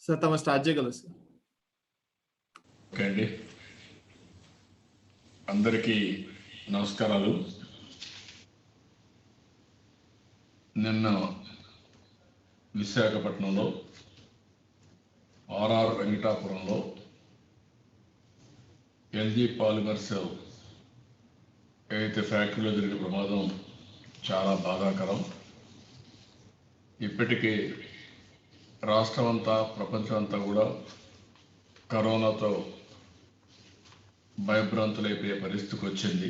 Sir తమ start చేయగలరు sir. Okay అండి, అందరికీ నమస్కారాలు. నిన్న విశాఖపట్నంలో ఆర్ఆర్ వెంకటాపురంలో ఎల్జీ పాలిమర్స్ ఏదైతే ఫ్యాక్టరీలో జరిగిన ప్రమాదం చాలా బాధాకరం. ఇప్పటికే రాష్ట్రం అంతా ప్రపంచం అంతా కూడా కరోనాతో భయభ్రాంతులైపోయే పరిస్థితికి వచ్చింది.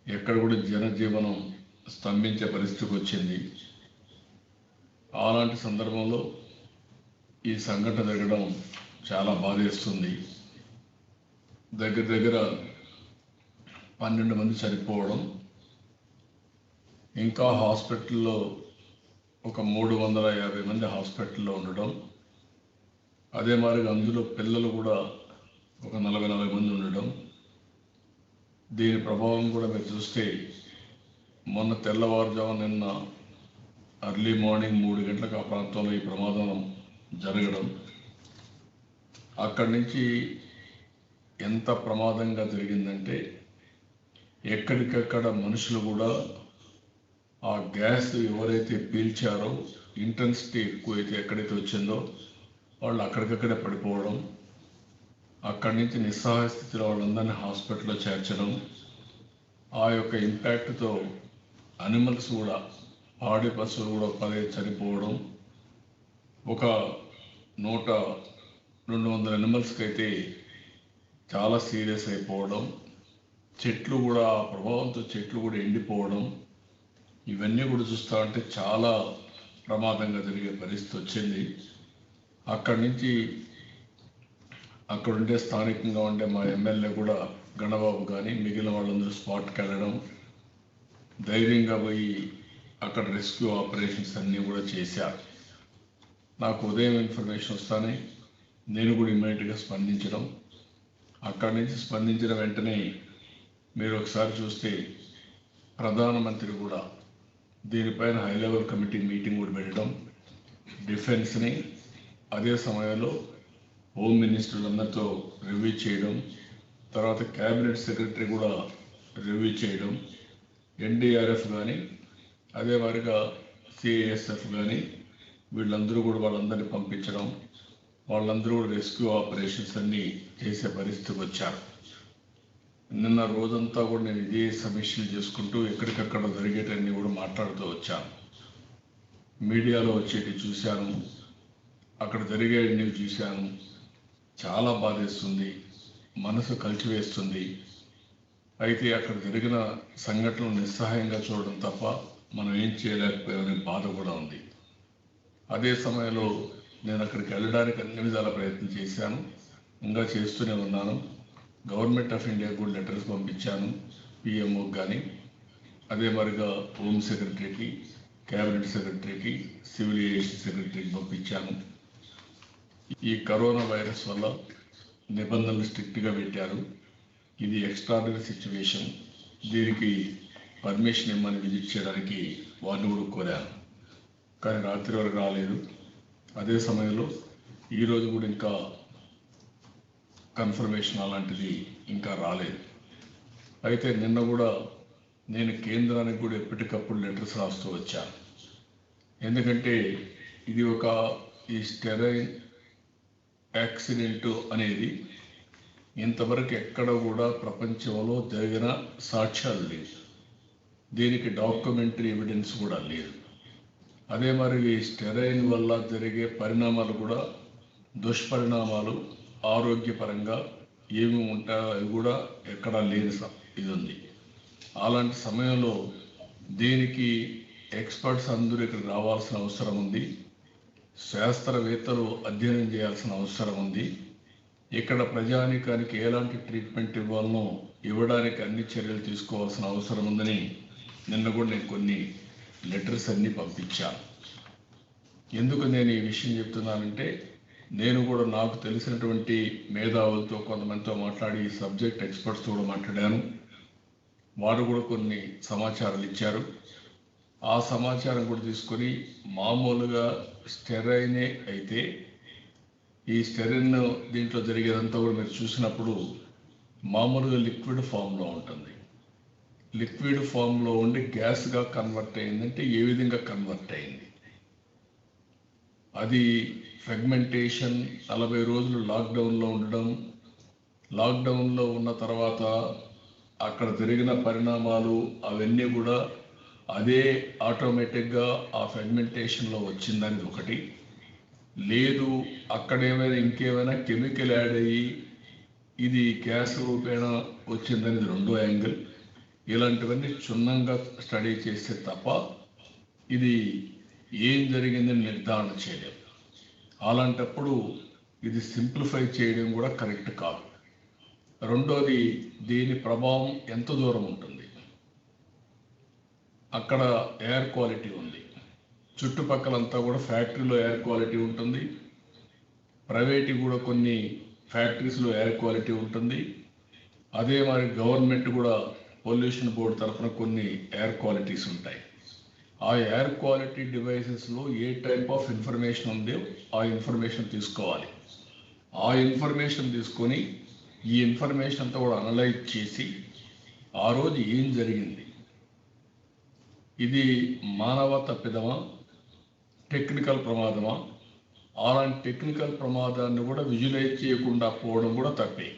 ఎక్కడ కూడా జనజీవనం స్తంభించే పరిస్థితికి వచ్చింది. అలాంటి సందర్భంలో ఈ సంఘటన జరగడం చాలా బాధేస్తుంది. దగ్గర 12 మంది చనిపోవడం, ఇంకా హాస్పిటల్లో ఒక 350 మంది హాస్పిటల్లో ఉండడం, అదే మాదిరిగా అందులో పిల్లలు కూడా ఒక 40 మంది ఉండడం. దీని ప్రభావం కూడా మీరు చూస్తే మొన్న తెల్లవారుజాము నిన్న అర్లీ మార్నింగ్ 3 గంటలకు ఆ ప్రాంతంలో ఈ ప్రమాదం జరగడం, అక్కడి నుంచి ఎంత ప్రమాదంగా జరిగిందంటే ఎక్కడికక్కడ మనుషులు కూడా ఆ గ్యాస్ ఎవరైతే పీల్చారో ఇంటెన్సిటీ ఎక్కువైతే ఎక్కడైతే వచ్చిందో వాళ్ళు అక్కడికక్కడే పడిపోవడం, అక్కడి నుంచి నిస్సహాయ స్థితిలో వాళ్ళందరినీ హాస్పిటల్లో చేర్చడం, ఆ యొక్క ఇంపాక్ట్తో అనిమల్స్ కూడా పాడి పశువులు కూడా 10 చనిపోవడం, ఒక 100-200 అనిమల్స్కి అయితే చాలా సీరియస్ అయిపోవడం, చెట్లు కూడా ఆ ప్రభావంతో చెట్లు కూడా ఎండిపోవడం, ఇవన్నీ కూడా చూస్తూ ఉంటే చాలా ప్రమాదంగా జరిగే పరిస్థితి వచ్చింది. అక్కడి నుంచి అక్కడ ఉండే స్థానికంగా ఉండే మా ఎమ్మెల్యే కూడా గణబాబు కానీ మిగిలిన వాళ్ళందరూ స్పాట్కి వెళ్ళడం, ధైర్యంగా పోయి అక్కడ రెస్క్యూ ఆపరేషన్స్ అన్నీ కూడా చేశారు. నాకు ఉదయం ఇన్ఫర్మేషన్ వస్తానే నేను కూడా ఇమ్మీడియట్గా స్పందించడం, అక్కడి నుంచి స్పందించిన వెంటనే మీరు ఒకసారి చూస్తే ప్రధానమంత్రి కూడా దీనిపైన హై లెవెల్ కమిటీ మీటింగ్ కూడా పెట్టడం, డిఫెన్స్ని అదే సమయంలో హోమ్ మినిస్టర్లందరితో రివ్యూ చేయడం, తర్వాత క్యాబినెట్ సెక్రటరీ కూడా రివ్యూ చేయడం, ఎన్డీఆర్ఎఫ్ కానీ అదే వారిగా సిఐఎస్ఎఫ్ కానీ వీళ్ళందరూ కూడా వాళ్ళందరినీ పంపించడం, వాళ్ళందరూ కూడా రెస్క్యూ ఆపరేషన్స్ అన్నీ చేసే పరిస్థితికి వచ్చారు. నిన్న రోజంతా కూడా నేను ఇదే సమీక్షలు చేసుకుంటూ ఎక్కడికక్కడ జరిగేటన్నీ కూడా మాట్లాడుతూ వచ్చాను. మీడియాలో వచ్చేటి చూశాను, అక్కడ జరిగేటివి చూశాను. చాలా బాధేస్తుంది, మనసు కలిచివేస్తుంది. అయితే అక్కడ జరిగిన సంఘటనలు నిస్సహాయంగా చూడడం తప్ప మనం ఏం చేయలేకపోయామనే బాధ కూడా ఉంది. అదే సమయంలో నేను అక్కడికి వెళ్ళడానికి అన్ని విధాల ప్రయత్నం చేశాను, ఇంకా చేస్తూనే ఉన్నాను. గవర్నమెంట్ ఆఫ్ ఇండియా కూడా లెటర్స్ పంపించాను, పిఎంఓకి కానీ అదే మరిగా హోమ్ సెక్రటరీకి, క్యాబినెట్ సెక్రటరీకి, సివిల్ ఏవియేషన్ సెక్రటరీకి పంపించాను. ఈ కరోనా వైరస్ వల్ల నిబంధనలు స్ట్రిక్ట్గా పెట్టారు. ఇది ఎక్స్ట్రాడినరీ సిచ్యువేషన్, దీనికి పర్మిషన్ ఇమ్మని విజిట్ చేయడానికి వారిని కూడా కోరాను, కానీ రాత్రి వరకు రాలేదు. అదే సమయంలో ఈరోజు కూడా ఇంకా కన్ఫర్మేషన్ అలాంటిది ఇంకా రాలేదు. అయితే నిన్న కూడా నేను కేంద్రానికి కూడా ఎప్పటికప్పుడు లెటర్స్ రాస్తూ వచ్చాను. ఎందుకంటే ఇది ఈ స్టెరైన్ యాక్సిడెంట్ అనేది ఇంతవరకు ఎక్కడ కూడా ప్రపంచంలో జరిగిన సాక్ష్యాలు లేవు, దీనికి డాక్యుమెంటరీ ఎవిడెన్స్ కూడా లేదు. అదే మరి ఈ స్టెరైన్ వల్ల జరిగే పరిణామాలు కూడా దుష్పరిణామాలు ఆరోగ్యపరంగా ఏమి ఉంటాయో అవి కూడా ఎక్కడా లేని ఇది ఉంది. అలాంటి సమయంలో దీనికి ఎక్స్పర్ట్స్ అందరూ ఇక్కడ రావాల్సిన అవసరం ఉంది, శాస్త్రవేత్తలు అధ్యయనం చేయాల్సిన అవసరం ఉంది. ఇక్కడ ప్రజానీకానికి ఎలాంటి ట్రీట్మెంట్ ఇవ్వాలనో ఇవ్వడానికి అన్ని చర్యలు తీసుకోవాల్సిన అవసరం ఉందని నిన్న కూడా నేను కొన్ని లెటర్స్ అన్నీ పంపించాను. ఎందుకు నేను ఈ విషయం చెప్తున్నానంటే నేను కూడా నాకు తెలిసినటువంటి మేధావులతో కొంతమందితో మాట్లాడి ఈ సబ్జెక్ట్ ఎక్స్పర్ట్స్తో కూడా మాట్లాడాను. వారు కూడా కొన్ని సమాచారాలు ఇచ్చారు. ఆ సమాచారం కూడా తీసుకొని మామూలుగా స్టెరైనే అయితే ఈ స్టెరిన్ దీంట్లో జరిగేదంతా కూడా మీరు చూసినప్పుడు మామూలుగా లిక్విడ్ ఫామ్లో ఉంటుంది. లిక్విడ్ ఫామ్లో ఉండి గ్యాస్గా కన్వర్ట్ అయిందంటే ఏ విధంగా కన్వర్ట్ అయింది? అది ఫెగ్మెంటేషన్ 40 రోజులు లాక్డౌన్లో ఉండడం, లాక్డౌన్లో ఉన్న తర్వాత అక్కడ జరిగిన పరిణామాలు అవన్నీ కూడా అదే ఆటోమేటిక్గా ఆ ఫెగ్మెంటేషన్లో వచ్చిందని ఒకటి. లేదు అక్కడ ఏమైనా ఇంకేమైనా కెమికల్ యాడ్ అయ్యి ఇది గ్యాస్ రూపేణ వచ్చిందనేది రెండో యాంగిల్. ఇలాంటివన్నీ క్షుణ్ణంగా స్టడీ చేస్తే తప్ప ఇది ఏం జరిగిందని నిర్ధారణ చేయలేము. అలాంటప్పుడు ఇది సింప్లిఫై చేయడం కూడా కరెక్ట్ కాదు. రెండోది, దీని ప్రభావం ఎంత దూరం ఉంటుంది? అక్కడ ఎయిర్ క్వాలిటీ ఉంది, చుట్టుపక్కలంతా కూడా ఫ్యాక్టరీలో ఎయిర్ క్వాలిటీ ఉంటుంది, ప్రైవేట్ కూడా కొన్ని ఫ్యాక్టరీస్లో ఎయిర్ క్వాలిటీ ఉంటుంది. అదే మరి గవర్నమెంట్ కూడా పొల్యూషన్ బోర్డు తరఫున కొన్ని ఎయిర్ క్వాలిటీస్ ఉంటాయి. ఆ ఎయిర్ క్వాలిటీ డివైసెస్లో ఏ టైప్ ఆఫ్ ఇన్ఫర్మేషన్ ఉందో ఆ ఇన్ఫర్మేషన్ తీసుకోవాలి. ఆ ఇన్ఫర్మేషన్ తీసుకొని ఈ ఇన్ఫర్మేషన్ అంతా కూడా అనలైజ్ చేసి ఆ రోజు ఏం జరిగింది, ఇది మానవ తప్పిదమా, టెక్నికల్ ప్రమాదమా? అలాంటి టెక్నికల్ ప్రమాదాన్ని కూడా విజువలైజ్ చేయకుండా పోవడం కూడా తప్పే.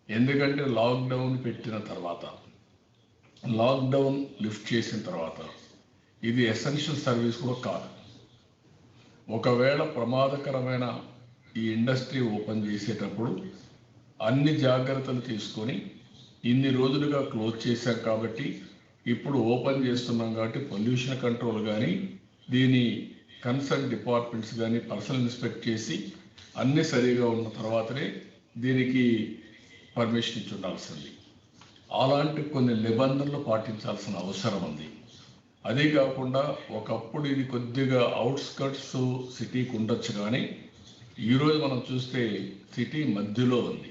ఎందుకంటే లాక్డౌన్ పెట్టిన తర్వాత, లాక్డౌన్ లిఫ్ట్ చేసిన తర్వాత ఇది ఎసెన్షియల్ సర్వీస్ కూడా కాదు. ఒకవేళ ప్రమాదకరమైన ఈ ఇండస్ట్రీ ఓపెన్ చేసేటప్పుడు అన్ని జాగ్రత్తలు తీసుకొని ఇన్ని రోజులుగా క్లోజ్ చేశాం కాబట్టి ఇప్పుడు ఓపెన్ చేస్తున్నాం కాబట్టి పొల్యూషన్ కంట్రోల్ కానీ దీని కన్సర్న్ డిపార్ట్మెంట్స్ కానీ పర్సనల్ ఇన్స్పెక్ట్ చేసి అన్నీ సరిగా ఉన్న తర్వాతనే దీనికి పర్మిషన్ ఇచ్చి ఉండాల్సింది. అలాంటి కొన్ని నిబంధనలు పాటించాల్సిన అవసరం ఉంది. అదే కాకుండా ఒకప్పుడు ఇది కొద్దిగా అవుట్స్కర్ట్స్ సిటీకి ఉండొచ్చు, కానీ ఈరోజు మనం చూస్తే సిటీ మధ్యలో ఉంది.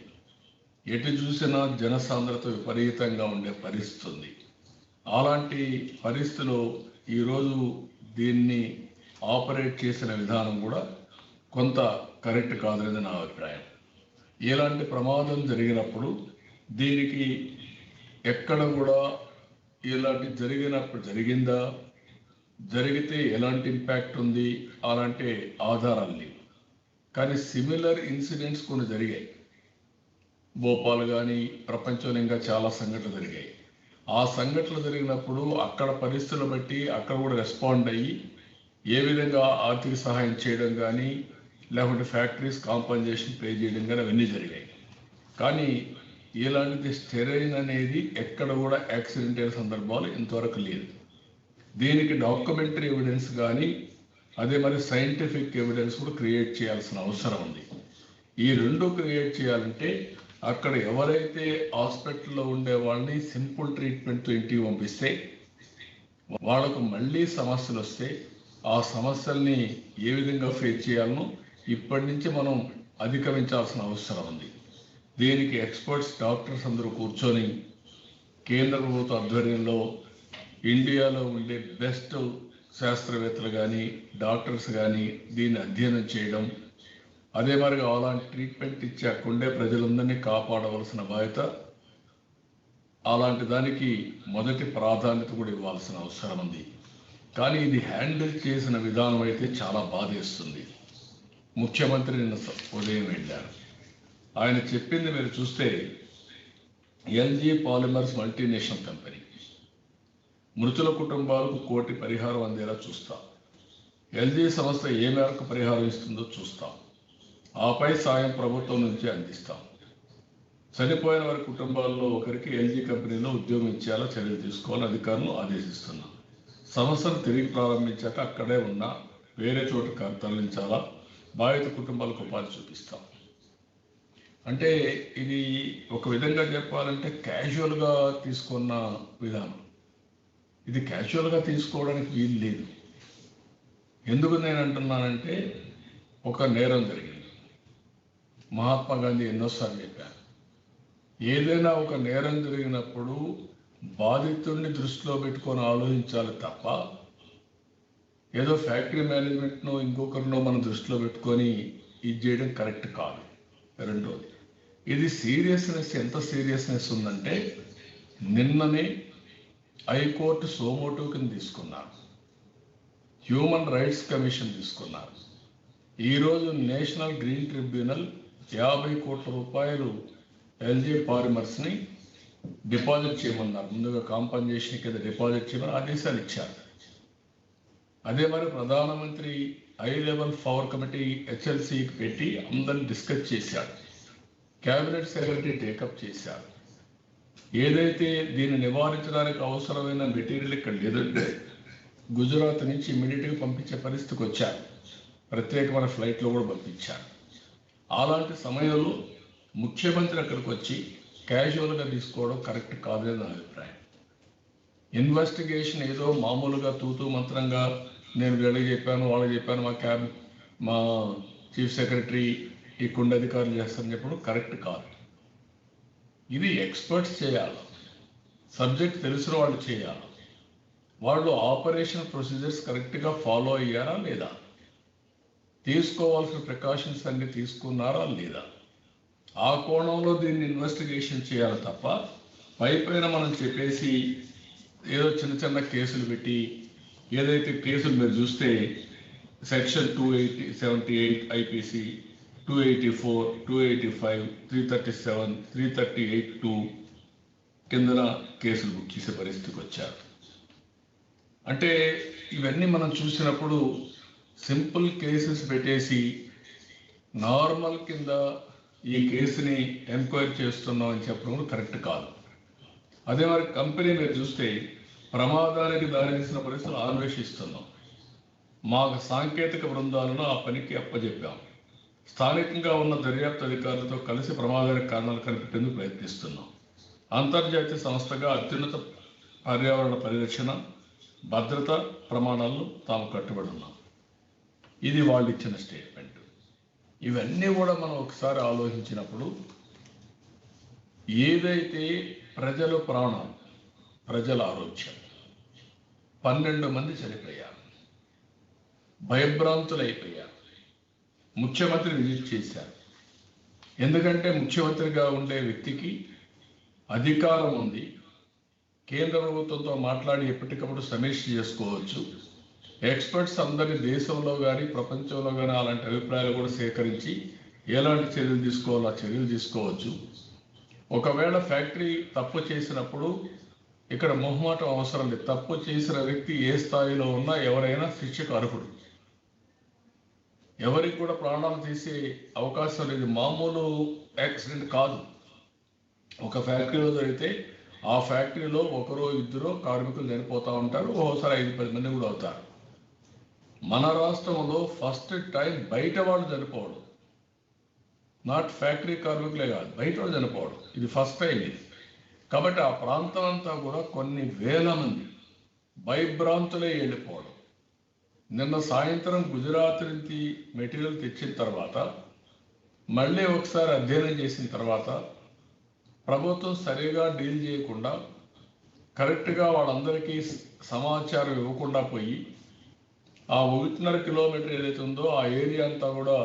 ఎటు చూసినా జనసాంద్రత విపరీతంగా ఉండే పరిస్థితి ఉంది. అలాంటి పరిస్థితిలో ఈరోజు దీన్ని ఆపరేట్ చేసిన విధానం కూడా కొంత కరెక్ట్ కాదనేది నా అభిప్రాయం. ఇలాంటి ప్రమాదం జరిగినప్పుడు దీనికి ఎక్కడ కూడా ఇలాంటి జరిగినప్పుడు జరిగిందా, జరిగితే ఎలాంటి ఇంపాక్ట్ ఉంది అలాంటి ఆధారాలు లేవు. కానీ సిమిలర్ ఇన్సిడెంట్స్ కొన్ని జరిగాయి. భోపాల్ కానీ ప్రపంచంలో ఇంకా చాలా సంఘటనలు జరిగాయి. ఆ సంఘటనలు జరిగినప్పుడు అక్కడ పరిస్థితులు బట్టి అక్కడ కూడా రెస్పాండ్ అయ్యి ఏ విధంగా ఆర్థిక సహాయం చేయడం కానీ లేకుంటే ఫ్యాక్టరీస్ కాంపన్సేషన్ పే చేయడం కానీ అవన్నీ జరిగాయి. కానీ ఇలాంటిది స్టెరైన్ అనేది ఎక్కడ కూడా యాక్సిడెంట్ అయిన సందర్భాలు ఇంతవరకు లేదు. దీనికి డాక్యుమెంటరీ ఎవిడెన్స్ కానీ అదే మరి సైంటిఫిక్ ఎవిడెన్స్ కూడా క్రియేట్ చేయాల్సిన అవసరం ఉంది. ఈ రెండు క్రియేట్ చేయాలంటే అక్కడ ఎవరైతే హాస్పిటల్లో ఉండే వాళ్ళని సింపుల్ ట్రీట్మెంట్తో ఇంటికి పంపిస్తే వాళ్ళకు మళ్ళీ సమస్యలు వస్తే ఆ సమస్యల్ని ఏ విధంగా ఫేస్ చేయాలనో ఇప్పటి నుంచి మనం అధిగమించాల్సిన అవసరం ఉంది. దీనికి ఎక్స్పర్ట్స్ డాక్టర్స్ అందరూ కూర్చొని కేంద్ర ప్రభుత్వ ఆధ్వర్యంలో ఇండియాలో ఉండే బెస్ట్ శాస్త్రవేత్తలు కానీ డాక్టర్స్ కానీ దీన్ని అధ్యయనం చేయడం, అదే మరిగా అలాంటి ట్రీట్మెంట్ ఇచ్చి అక్కడుండే ప్రజలందరినీ కాపాడవలసిన బాధ్యత, అలాంటి దానికి మొదటి ప్రాధాన్యత కూడా ఇవ్వాల్సిన అవసరం ఉంది. కానీ ఇది హ్యాండిల్ చేసిన విధానం అయితే చాలా బాధేస్తుంది. ముఖ్యమంత్రి నిన్న ఉదయం వెళ్ళారు. ఆయన చెప్పింది మీరు చూస్తే ఎల్జీ పాలిమర్స్ మల్టీనేషనల్ కంపెనీ మృతుల కుటుంబాలకు 1 కోటి పరిహారం అందేలా చూస్తాం. ఎల్జీ సంస్థ ఏ మేరకు పరిహారం ఇస్తుందో చూస్తాం. ఆపై సాయం ప్రభుత్వం నుంచి అందిస్తాం. చనిపోయిన వారి కుటుంబాల్లో ఒకరికి ఎల్జీ కంపెనీలో ఉద్యోగం ఇచ్చేలా చర్యలు తీసుకోవాలని అధికారులను ఆదేశిస్తున్నాం. సంస్థను తిరిగి ప్రారంభించాక అక్కడే ఉన్న వేరే చోట తరలించాలా, బాధిత కుటుంబాలకు ఉపాధి చూపిస్తాం. అంటే ఇది ఒక విధంగా చెప్పాలంటే క్యాజువల్గా తీసుకున్న విధానం. ఇది క్యాజువల్గా తీసుకోవడానికి వీలు లేదు. ఎందుకు నేను అంటున్నానంటే ఒక నేరం జరిగింది. మహాత్మా గాంధీ ఎన్నోసార్లు చెప్పారు, ఏదైనా ఒక నేరం జరిగినప్పుడు బాధితుడిని దృష్టిలో పెట్టుకొని ఆలోచించాలి తప్ప ఏదో ఫ్యాక్టరీ మేనేజ్మెంట్ను ఇంకొకరినో మనం దృష్టిలో పెట్టుకొని ఇది చేయడం కరెక్ట్ కాదు. రెండోది, ఇది సీరియస్నెస్ ఎంత సీరియస్నెస్ ఉందంటే నిన్ననే హైకోర్టు సోమోటో కింద తీసుకున్నారు, హ్యూమన్ రైట్స్ కమిషన్ తీసుకున్నారు. ఈరోజు నేషనల్ గ్రీన్ ట్రిబ్యునల్ 50 కోట్ల రూపాయలు ఎల్జీ పాలిమర్స్ని డిపాజిట్ చేయమన్నారు. ముందుగా కాంపన్సేషన్ కింద డిపాజిట్ చేయమని ఆదేశాలు ఇచ్చారు. అదే మరి ప్రధానమంత్రి హై లెవెల్ పవర్ కమిటీ హెచ్ఎల్సీకి పెట్టి అందరిని డిస్కస్ చేశారు. క్యాబినెట్ సెక్రటరీ టేకప్ చేశారు. ఏదైతే దీన్ని నివారించడానికి అవసరమైన మెటీరియల్ ఇక్కడ లేదంటే గుజరాత్ నుంచి ఇమ్మీడియట్గా పంపించే పరిస్థితికి వచ్చారు. ప్రత్యేకమైన ఫ్లైట్లో కూడా పంపించారు. అలాంటి సమయంలో ముఖ్యమంత్రి అక్కడికి వచ్చి క్యాజువల్గా తీసుకోవడం కరెక్ట్ కాదని నా అభిప్రాయం. ఇన్వెస్టిగేషన్ ఏదో మామూలుగా తూతూ మంత్రంగా నేను వీళ్ళకి చెప్పాను, వాళ్ళకి చెప్పాను, మా చీఫ్ సెక్రటరీ ఈ కుండ అధికారులు చేస్తారని చెప్పడం కరెక్ట్ కాదు. ఇది ఎక్స్పర్ట్స్ చేయాలి, సబ్జెక్ట్ తెలిసిన వాళ్ళు చేయాలి. వాళ్ళు ఆపరేషన్ ప్రొసీజర్స్ కరెక్ట్గా ఫాలో అయ్యారా లేదా, తీసుకోవాల్సిన ప్రికాషన్స్ అన్ని తీసుకున్నారా లేదా, ఆ కోణంలో దీన్ని ఇన్వెస్టిగేషన్ చేయాలి తప్ప పైపైన మనం చెప్పేసి ఏదో చిన్న చిన్న కేసులు పెట్టి, ఏదైతే కేసులు మీరు చూస్తే సెక్షన్ 278 ఐపీసీ, 284, 285, 337, 338(2) కిందన కేసులు బుక్ చేసే పరిస్థితికి వచ్చారు. అంటే ఇవన్నీ మనం చూసినప్పుడు సింపుల్ కేసెస్ పెట్టేసి నార్మల్ కింద ఈ కేసుని ఎంక్వైరీ చేస్తున్నాం అని చెప్పడం కరెక్ట్ కాదు. అదే మరి కంపెనీ మీరు చూస్తే ప్రమాదానికి దారితీసిన పరిస్థితులు అన్వేషిస్తున్నాం. మాకు సాంకేతిక బృందాలను ఆ పనికి అప్పచెప్పాం. స్థానికంగా ఉన్న దర్యాప్తు అధికారులతో కలిసి ప్రమాదానికి కారణాలు కనిపెట్టేందుకు ప్రయత్నిస్తున్నాం. అంతర్జాతీయ సంస్థగా అత్యున్నత పర్యావరణ పరిరక్షణ, భద్రత ప్రమాణాలను తాము కట్టుబడి ఉన్నాం. ఇది వాళ్ళు ఇచ్చిన స్టేట్మెంట్. ఇవన్నీ కూడా మనం ఒకసారి ఆలోచించినప్పుడు ఏదైతే ప్రజల ప్రాణం, ప్రజల ఆరోగ్యం, 12 మంది చనిపోయారు, భయభ్రాంతులైపోయారు. ముఖ్యమంత్రి విజిట్ చేశారు. ఎందుకంటే ముఖ్యమంత్రిగా ఉండే వ్యక్తికి అధికారం ఉంది, కేంద్ర ప్రభుత్వంతో మాట్లాడి ఎప్పటికప్పుడు సమీక్ష చేసుకోవచ్చు. ఎక్స్పర్ట్స్ అందరి దేశంలో కానీ ప్రపంచంలో కానీ అలాంటి అభిప్రాయాలు కూడా సేకరించి ఎలాంటి చర్యలు తీసుకోవాలో ఆ చర్యలు తీసుకోవచ్చు. ఒకవేళ ఫ్యాక్టరీ తప్పు చేసినప్పుడు ఇక్కడ మొహమాటం అవసరం లేదు. తప్పు చేసిన వ్యక్తి ఏ స్థాయిలో ఉన్నా ఎవరైనా శిక్షకు అర్హుడు. ఎవరికి కూడా ప్రాణాలు తీసే అవకాశం లేదు. మామూలు యాక్సిడెంట్ కాదు. ఒక ఫ్యాక్టరీలో జరిగితే ఆ ఫ్యాక్టరీలో ఒకరో ఇద్దరు కార్మికులు చనిపోతూ ఉంటారు, ఓసారి 5-10 మంది కూడా అవుతారు. మన రాష్ట్రంలో ఫస్ట్ టైం బయట వాళ్ళు చనిపోవడం, నాట్ ఫ్యాక్టరీ కార్మికులే కాదు, బయట వాళ్ళు చనిపోవడం, ఇది ఫస్ట్ టైం ఇది. కాబట్టి ఆ ప్రాంతం అంతా కూడా కొన్ని వేల మంది భయభ్రాంతులే వెళ్ళిపోవడం. నిన్న సాయంత్రం గుజరాత్ నుంచి మెటీరియల్ తెచ్చిన తర్వాత మళ్ళీ ఒకసారి అధ్యయనం చేసిన తర్వాత ప్రభుత్వం సరిగా డీల్ చేయకుండా కరెక్ట్గా వాళ్ళందరికీ సమాచారం ఇవ్వకుండా పోయి ఆ 1.5 కిలోమీటర్ ఏదైతే ఉందో ఆ ఏరియా అంతా కూడా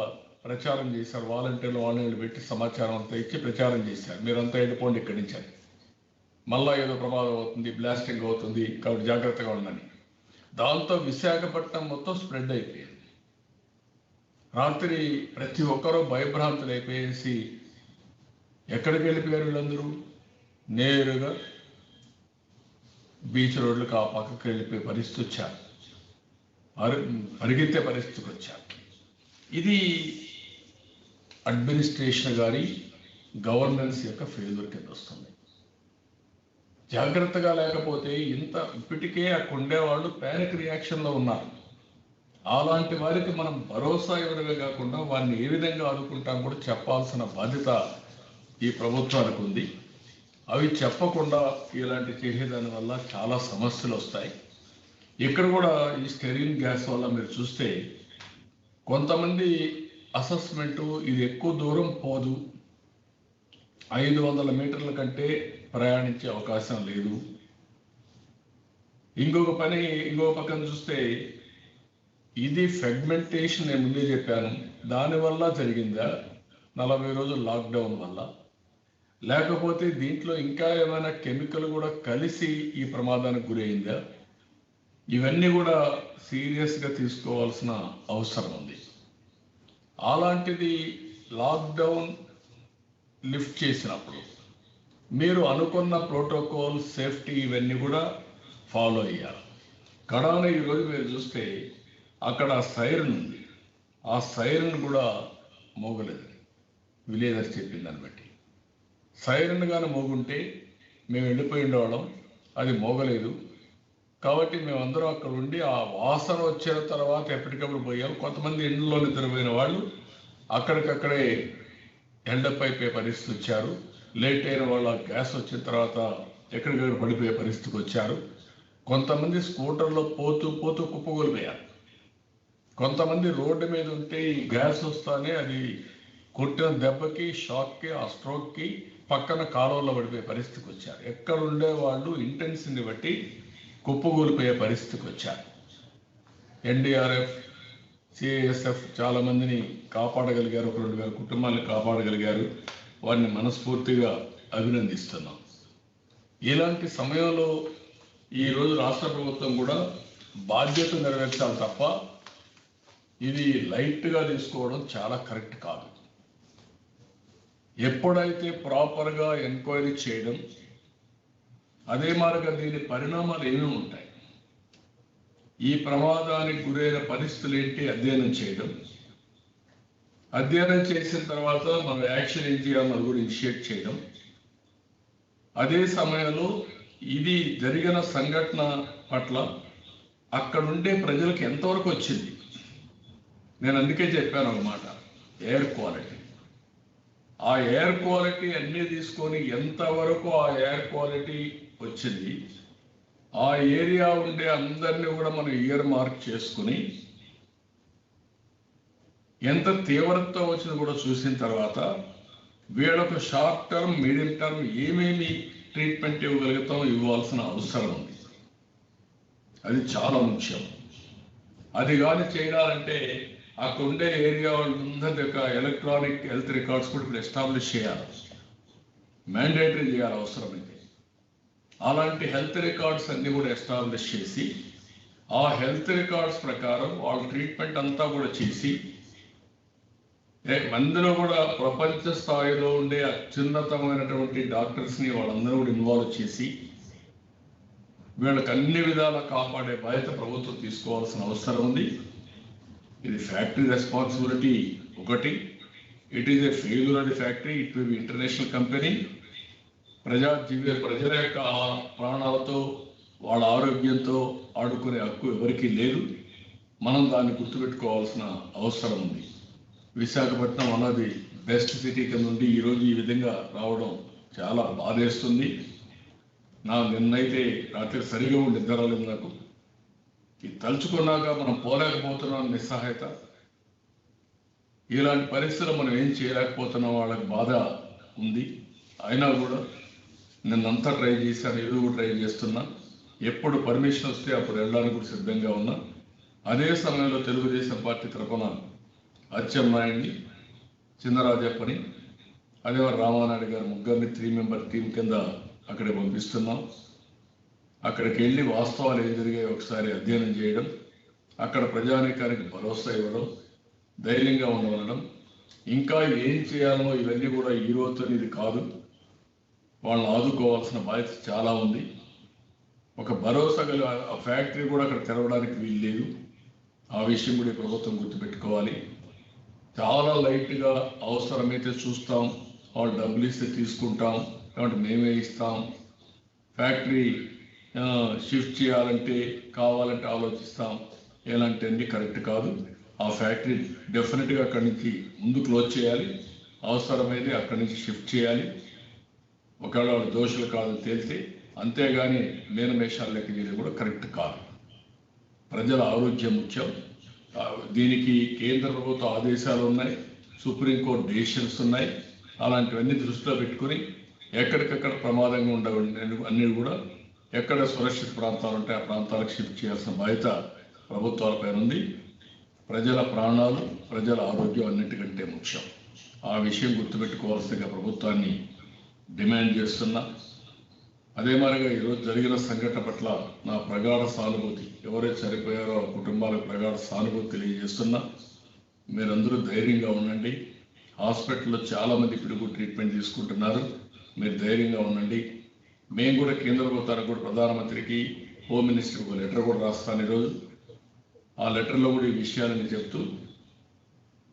ప్రచారం చేశారు. వాలంటీర్లు వాళ్ళని పెట్టి సమాచారం అంతా ఇచ్చి ప్రచారం చేశారు. మీరంతా వెళ్ళిపోండి ఇక్కడి నుంచి అని. మళ్ళా ఏదో ప్రమాదం అవుతుంది, బ్లాస్టింగ్ అవుతుంది, కాబట్టి జాగ్రత్తగా ఉండండి. దాంతో విశాఖపట్నం మొత్తం స్ప్రెడ్ అయిపోయింది. రాత్రి ప్రతి ఒక్కరూ భయభ్రాంతులు అయిపోయేసి ఎక్కడికి వెళ్ళిపోయారు వీళ్ళందరూ? నేరుగా బీచ్ రోడ్లకు ఆ పక్కకి వెళ్ళిపోయే పరిస్థితి వచ్చారు, పరిగెత్తే పరిస్థితికి వచ్చారు. ఇది అడ్మినిస్ట్రేషన్ గారి గవర్నెన్స్ యొక్క ఫెయిల్యూర్ కింద వస్తుంది. జాగ్రత్తగా లేకపోతే ఇప్పటికే అక్కడ ఉండేవాళ్ళు ప్యానిక్ రియాక్షన్లో ఉన్నారు. అలాంటి వారికి మనం భరోసా ఇవ్వడమే కాకుండా వారిని ఏ విధంగా ఆదుకుంటాం కూడా చెప్పాల్సిన బాధ్యత ఈ ప్రభుత్వానికి ఉంది. అవి చెప్పకుండా ఇలాంటి చేసేదాని వల్ల చాలా సమస్యలు వస్తాయి. ఇక్కడ కూడా ఈ స్టెరిన్ గ్యాస్ వల్ల మీరు చూస్తే కొంతమంది అసెస్మెంటు ఇది ఎక్కువ దూరం పోదు, 500 మీటర్ల కంటే ప్రయాణించే అవకాశం లేదు, ఇంకొక పక్కన చూస్తే ఇది ఫెగ్మెంటేషన్ నేను ముందే చెప్పాను, దానివల్ల జరిగిందా 40 రోజులు లాక్డౌన్ వల్ల, లేకపోతే దీంట్లో ఇంకా ఏమైనా కెమికల్ కూడా కలిసి ఈ ప్రమాదానికి గురైందా? ఇవన్నీ కూడా సీరియస్గా తీసుకోవాల్సిన అవసరం ఉంది. అలాంటిది లాక్డౌన్ లిఫ్ట్ చేసినప్పుడు మీరు అనుకున్న ప్రోటోకాల్, సేఫ్టీ ఇవన్నీ కూడా ఫాలో అయ్యారు. కడాన ఈరోజు మీరు చూస్తే అక్కడ సైరన్ ఉంది, ఆ సైరన్ కూడా మోగలేదు. విలేజర్ చెప్పిన దాన్ని బట్టి సైరన్ కానీ మోగుంటే మేము వెళ్ళిపోయి ఉండేవాళ్ళం, అది మోగలేదు. కాబట్టి మేమందరం అక్కడ ఉండి ఆ వాసన వచ్చిన తర్వాత ఎప్పటికప్పుడు పోయాం. కొంతమంది ఇంట్లో నిద్రపోయిన వాళ్ళు అక్కడికక్కడే ఎండప్ అయిపోయే పరిస్థితి వచ్చారు. లేట్ అయిన వాళ్ళ గ్యాస్ వచ్చిన తర్వాత ఎక్కడికక్కడ పడిపోయే పరిస్థితికి వచ్చారు. కొంతమంది స్కూటర్లో పోతూ కుప్పగొలిపోయారు. కొంతమంది రోడ్డు మీద ఉంటే ఈ గ్యాస్ వస్తానే అది కొట్టిన దెబ్బకి, షాక్కి, ఆ స్ట్రోక్కి పక్కన కాలువలో పడిపోయే పరిస్థితికి వచ్చారు. ఎక్కడ ఉండే వాళ్ళు ఇంటెన్సిటీని బట్టి కుప్పగూలిపోయే పరిస్థితికి వచ్చారు. ఎన్డీఆర్ఎఫ్, సిఐఎస్ఎఫ్ చాలా మందిని కాపాడగలిగారు, 2,000 కుటుంబాలను కాపాడగలిగారు. వారిని మనస్ఫూర్తిగా అభినందిస్తున్నాం. ఇలాంటి సమయంలో ఈరోజు రాష్ట్ర ప్రభుత్వం కూడా బాధ్యత నెరవేర్చాలి తప్ప ఇది లైట్గా తీసుకోవడం చాలా కరెక్ట్ కాదు. ఎప్పుడైతే ప్రాపర్గా ఎంక్వైరీ చేయడం, అదే మార్గంగా దీని పరిణామాలు ఏమేమి ఉంటాయి, ఈ ప్రమాదానికి గురైన పరిస్థితులు ఏంటి అధ్యయనం చేయడం, అధ్యయనం చేసిన తర్వాత మనం యాక్షన్ ఏం చేయాలో అది కూడా ఇనిషియేట్ చేయడం, అదే సమయంలో ఇది జరిగిన సంఘటన పట్ల అక్కడుండే ప్రజలకు ఎంతవరకు వచ్చింది. నేను అందుకే చెప్పాను అన్నమాట, ఎయిర్ క్వాలిటీ. ఆ ఎయిర్ క్వాలిటీ అన్నీ తీసుకొని ఎంతవరకు ఆ ఎయిర్ క్వాలిటీ వచ్చింది, ఆ ఏరియా ఉండే అందరినీ కూడా మనం ఇయర్ మార్క్ చేసుకుని ఎంత తీవ్రత వచ్చింది కూడా చూసిన తర్వాత వీళ్ళకు షార్ట్ టర్మ్, మీడియం టర్మ్ ఏమేమి ట్రీట్మెంట్ ఇవ్వగలుగుతాం ఇవ్వాల్సిన అవసరం ఉంది. అది చాలా ముఖ్యం. అది కానీ చేయాలంటే అక్కడ ఉండే ఏరియా వాళ్ళందరి యొక్క ఎలక్ట్రానిక్ హెల్త్ రికార్డ్స్ కూడా ఇప్పుడు ఎస్టాబ్లిష్ చేయాలి, మ్యాండేటరీ చేయాలి అవసరమైతే. అలాంటి హెల్త్ రికార్డ్స్ అన్నీ కూడా ఎస్టాబ్లిష్ చేసి ఆ హెల్త్ రికార్డ్స్ ప్రకారం వాళ్ళ ట్రీట్మెంట్ అంతా కూడా చేసి, అందులో కూడా ప్రపంచ స్థాయిలో ఉండే అత్యున్నతమైనటువంటి డాక్టర్స్ని వాళ్ళందరూ కూడా ఇన్వాల్వ్ చేసి వీళ్ళకి అన్ని విధాలా కాపాడే బాధ్యత ప్రభుత్వం తీసుకోవాల్సిన అవసరం ఉంది. ఇది ఫ్యాక్టరీ రెస్పాన్సిబిలిటీ ఒకటి. It is a failure of the factory, it will be international company. ప్రజల యొక్క ప్రాణాలతో, వాళ్ళ ఆరోగ్యంతో ఆడుకునే హక్కు ఎవరికీ లేదు. మనం దాన్ని గుర్తుపెట్టుకోవాల్సిన అవసరం ఉంది. విశాఖపట్నం అన్నది బెస్ట్ సిటీ కింద నుండి ఈరోజు ఈ విధంగా రావడం చాలా బాధేస్తుంది. నిన్నైతే రాత్రి సరిగా ఉండి నిద్రలేదు నాకు. ఇది తలుచుకున్నాక మనం పోలేకపోతున్నాం, నిస్సహాయత. ఇలాంటి పరిస్థితులు మనం ఏం చేయలేకపోతున్నాం, వాళ్ళకి బాధ ఉంది. అయినా కూడా నిన్నంతా ట్రై చేశాను, ఎదుగు ట్రై చేస్తున్నా. ఎప్పుడు పర్మిషన్ వస్తే అప్పుడు వెళ్ళడానికి కూడా సిద్ధంగా ఉన్నా. అదే సమయంలో తెలుగుదేశం పార్టీ తరఫున అచ్చెన్నాయుడిని, చిన్నరాజప్పని, అదే రామానాయుడు గారు ముగ్గురిని 3 మెంబర్ టీం కింద అక్కడికి పంపిస్తున్నాం. అక్కడికి వెళ్ళి వాస్తవాలు ఏం జరిగాయో ఒకసారి అధ్యయనం చేయడం, అక్కడ ప్రజానీకానికి భరోసా ఇవ్వడం, ధైర్యంగా ఉండడం, ఇంకా ఏం చేయాలో ఇవన్నీ కూడా ఈ రోజుతో ఇది కాదు. వాళ్ళని ఆదుకోవాల్సిన బాధ్యత చాలా ఉంది. ఒక భరోసా గల ఫ్యాక్టరీ కూడా అక్కడ తెరవడానికి వీలు లేదు. ఆ విషయం కూడా ప్రభుత్వం గుర్తుపెట్టుకోవాలి. చాలా లైట్గా అవసరమైతే చూస్తాం, వాళ్ళు డబ్బులు ఇస్తే తీసుకుంటాం, కాబట్టి మేమే ఇస్తాం. ఫ్యాక్టరీ షిఫ్ట్ చేయాలంటే కావాలంటే ఆలోచిస్తాం, ఎలాంటి అన్ని కరెక్ట్ కాదు. ఆ ఫ్యాక్టరీ డెఫినెట్గా అక్కడి నుంచి ముందు క్లోజ్ చేయాలి, అవసరమైతే అక్కడి నుంచి షిఫ్ట్ చేయాలి, ఒకవేళ వాళ్ళు దోషులు కాదని తేలితే. అంతేగాని మేనమేషాలు లెక్క చేయడం కూడా కరెక్ట్ కాదు. ప్రజల ఆరోగ్యం ముఖ్యం. దీనికి కేంద్ర ప్రభుత్వ ఆదేశాలు ఉన్నాయి, సుప్రీంకోర్టు డెసిషన్స్ ఉన్నాయి. అలాంటివన్నీ దృష్టిలో పెట్టుకుని ఎక్కడికక్కడ ప్రమాదంగా ఉండవు అన్నీ కూడా ఎక్కడ సురక్షిత ప్రాంతాలు ఉంటే ఆ ప్రాంతాలకు షిఫ్ట్ చేయాల్సిన బాధ్యత ప్రభుత్వాలపైన ఉంది. ప్రజల ప్రాణాలు, ప్రజల ఆరోగ్యం అన్నిటికంటే ముఖ్యం. ఆ విషయం గుర్తుపెట్టుకోవాల్సిందిగా ప్రభుత్వాన్ని డిమాండ్ చేస్తున్నా. అదే మాదిరిగా ఈరోజు జరిగిన సంఘటన పట్ల నా ప్రగాఢ సానుభూతి, ఎవరైతే చనిపోయారో ఆ కుటుంబాలకు ప్రగాఢ సానుభూతి తెలియజేస్తున్నా. మీరందరూ ధైర్యంగా ఉండండి. హాస్పిటల్లో చాలామంది ఇప్పుడు ట్రీట్మెంట్ తీసుకుంటున్నారు. మీరు ధైర్యంగా ఉండండి. మేము కూడా కేంద్ర ప్రభుత్వానికి కూడా, ప్రధానమంత్రికి, హోమ్ మినిస్టర్కి ఒక లెటర్ కూడా రాస్తాను ఈరోజు. ఆ లెటర్లో కూడా ఈ విషయాలని చెప్తూ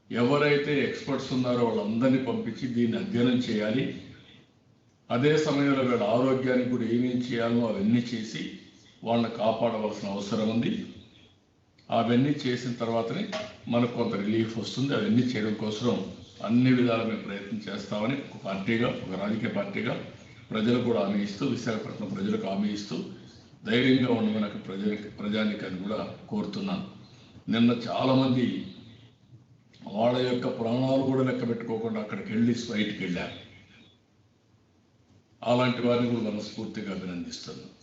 ఎవరైతే ఎక్స్పర్ట్స్ ఉన్నారో వాళ్ళందరినీ పంపించి దీన్ని అధ్యయనం చేయాలి. అదే సమయంలో వీళ్ళ ఆరోగ్యానికి కూడా ఏమేం చేయాలో అవన్నీ చేసి వాళ్ళని కాపాడవలసిన అవసరం ఉంది. అవన్నీ చేసిన తర్వాతనే మనకు కొంత రిలీఫ్ వస్తుంది. అవన్నీ చేయడం కోసం అన్ని విధాలు మేము ప్రయత్నం చేస్తామని ఒక పార్టీగా, ఒక రాజకీయ పార్టీగా ప్రజలకు కూడా హామీ ఇస్తూ, విశాఖపట్నం ప్రజలకు హామీ ఇస్తూ ధైర్యంగా ఉండమని ప్రజానికాన్ని కూడా కోరుతున్నాను. నిన్న చాలామంది వాళ్ళ యొక్క ప్రాణాలు కూడా లెక్క పెట్టుకోకుండా అక్కడికి వెళ్ళి ఫ్లైట్కి వెళ్ళారు. అలాంటి వారిని కూడా మనస్ఫూర్తిగా అభినందిస్తున్నాను.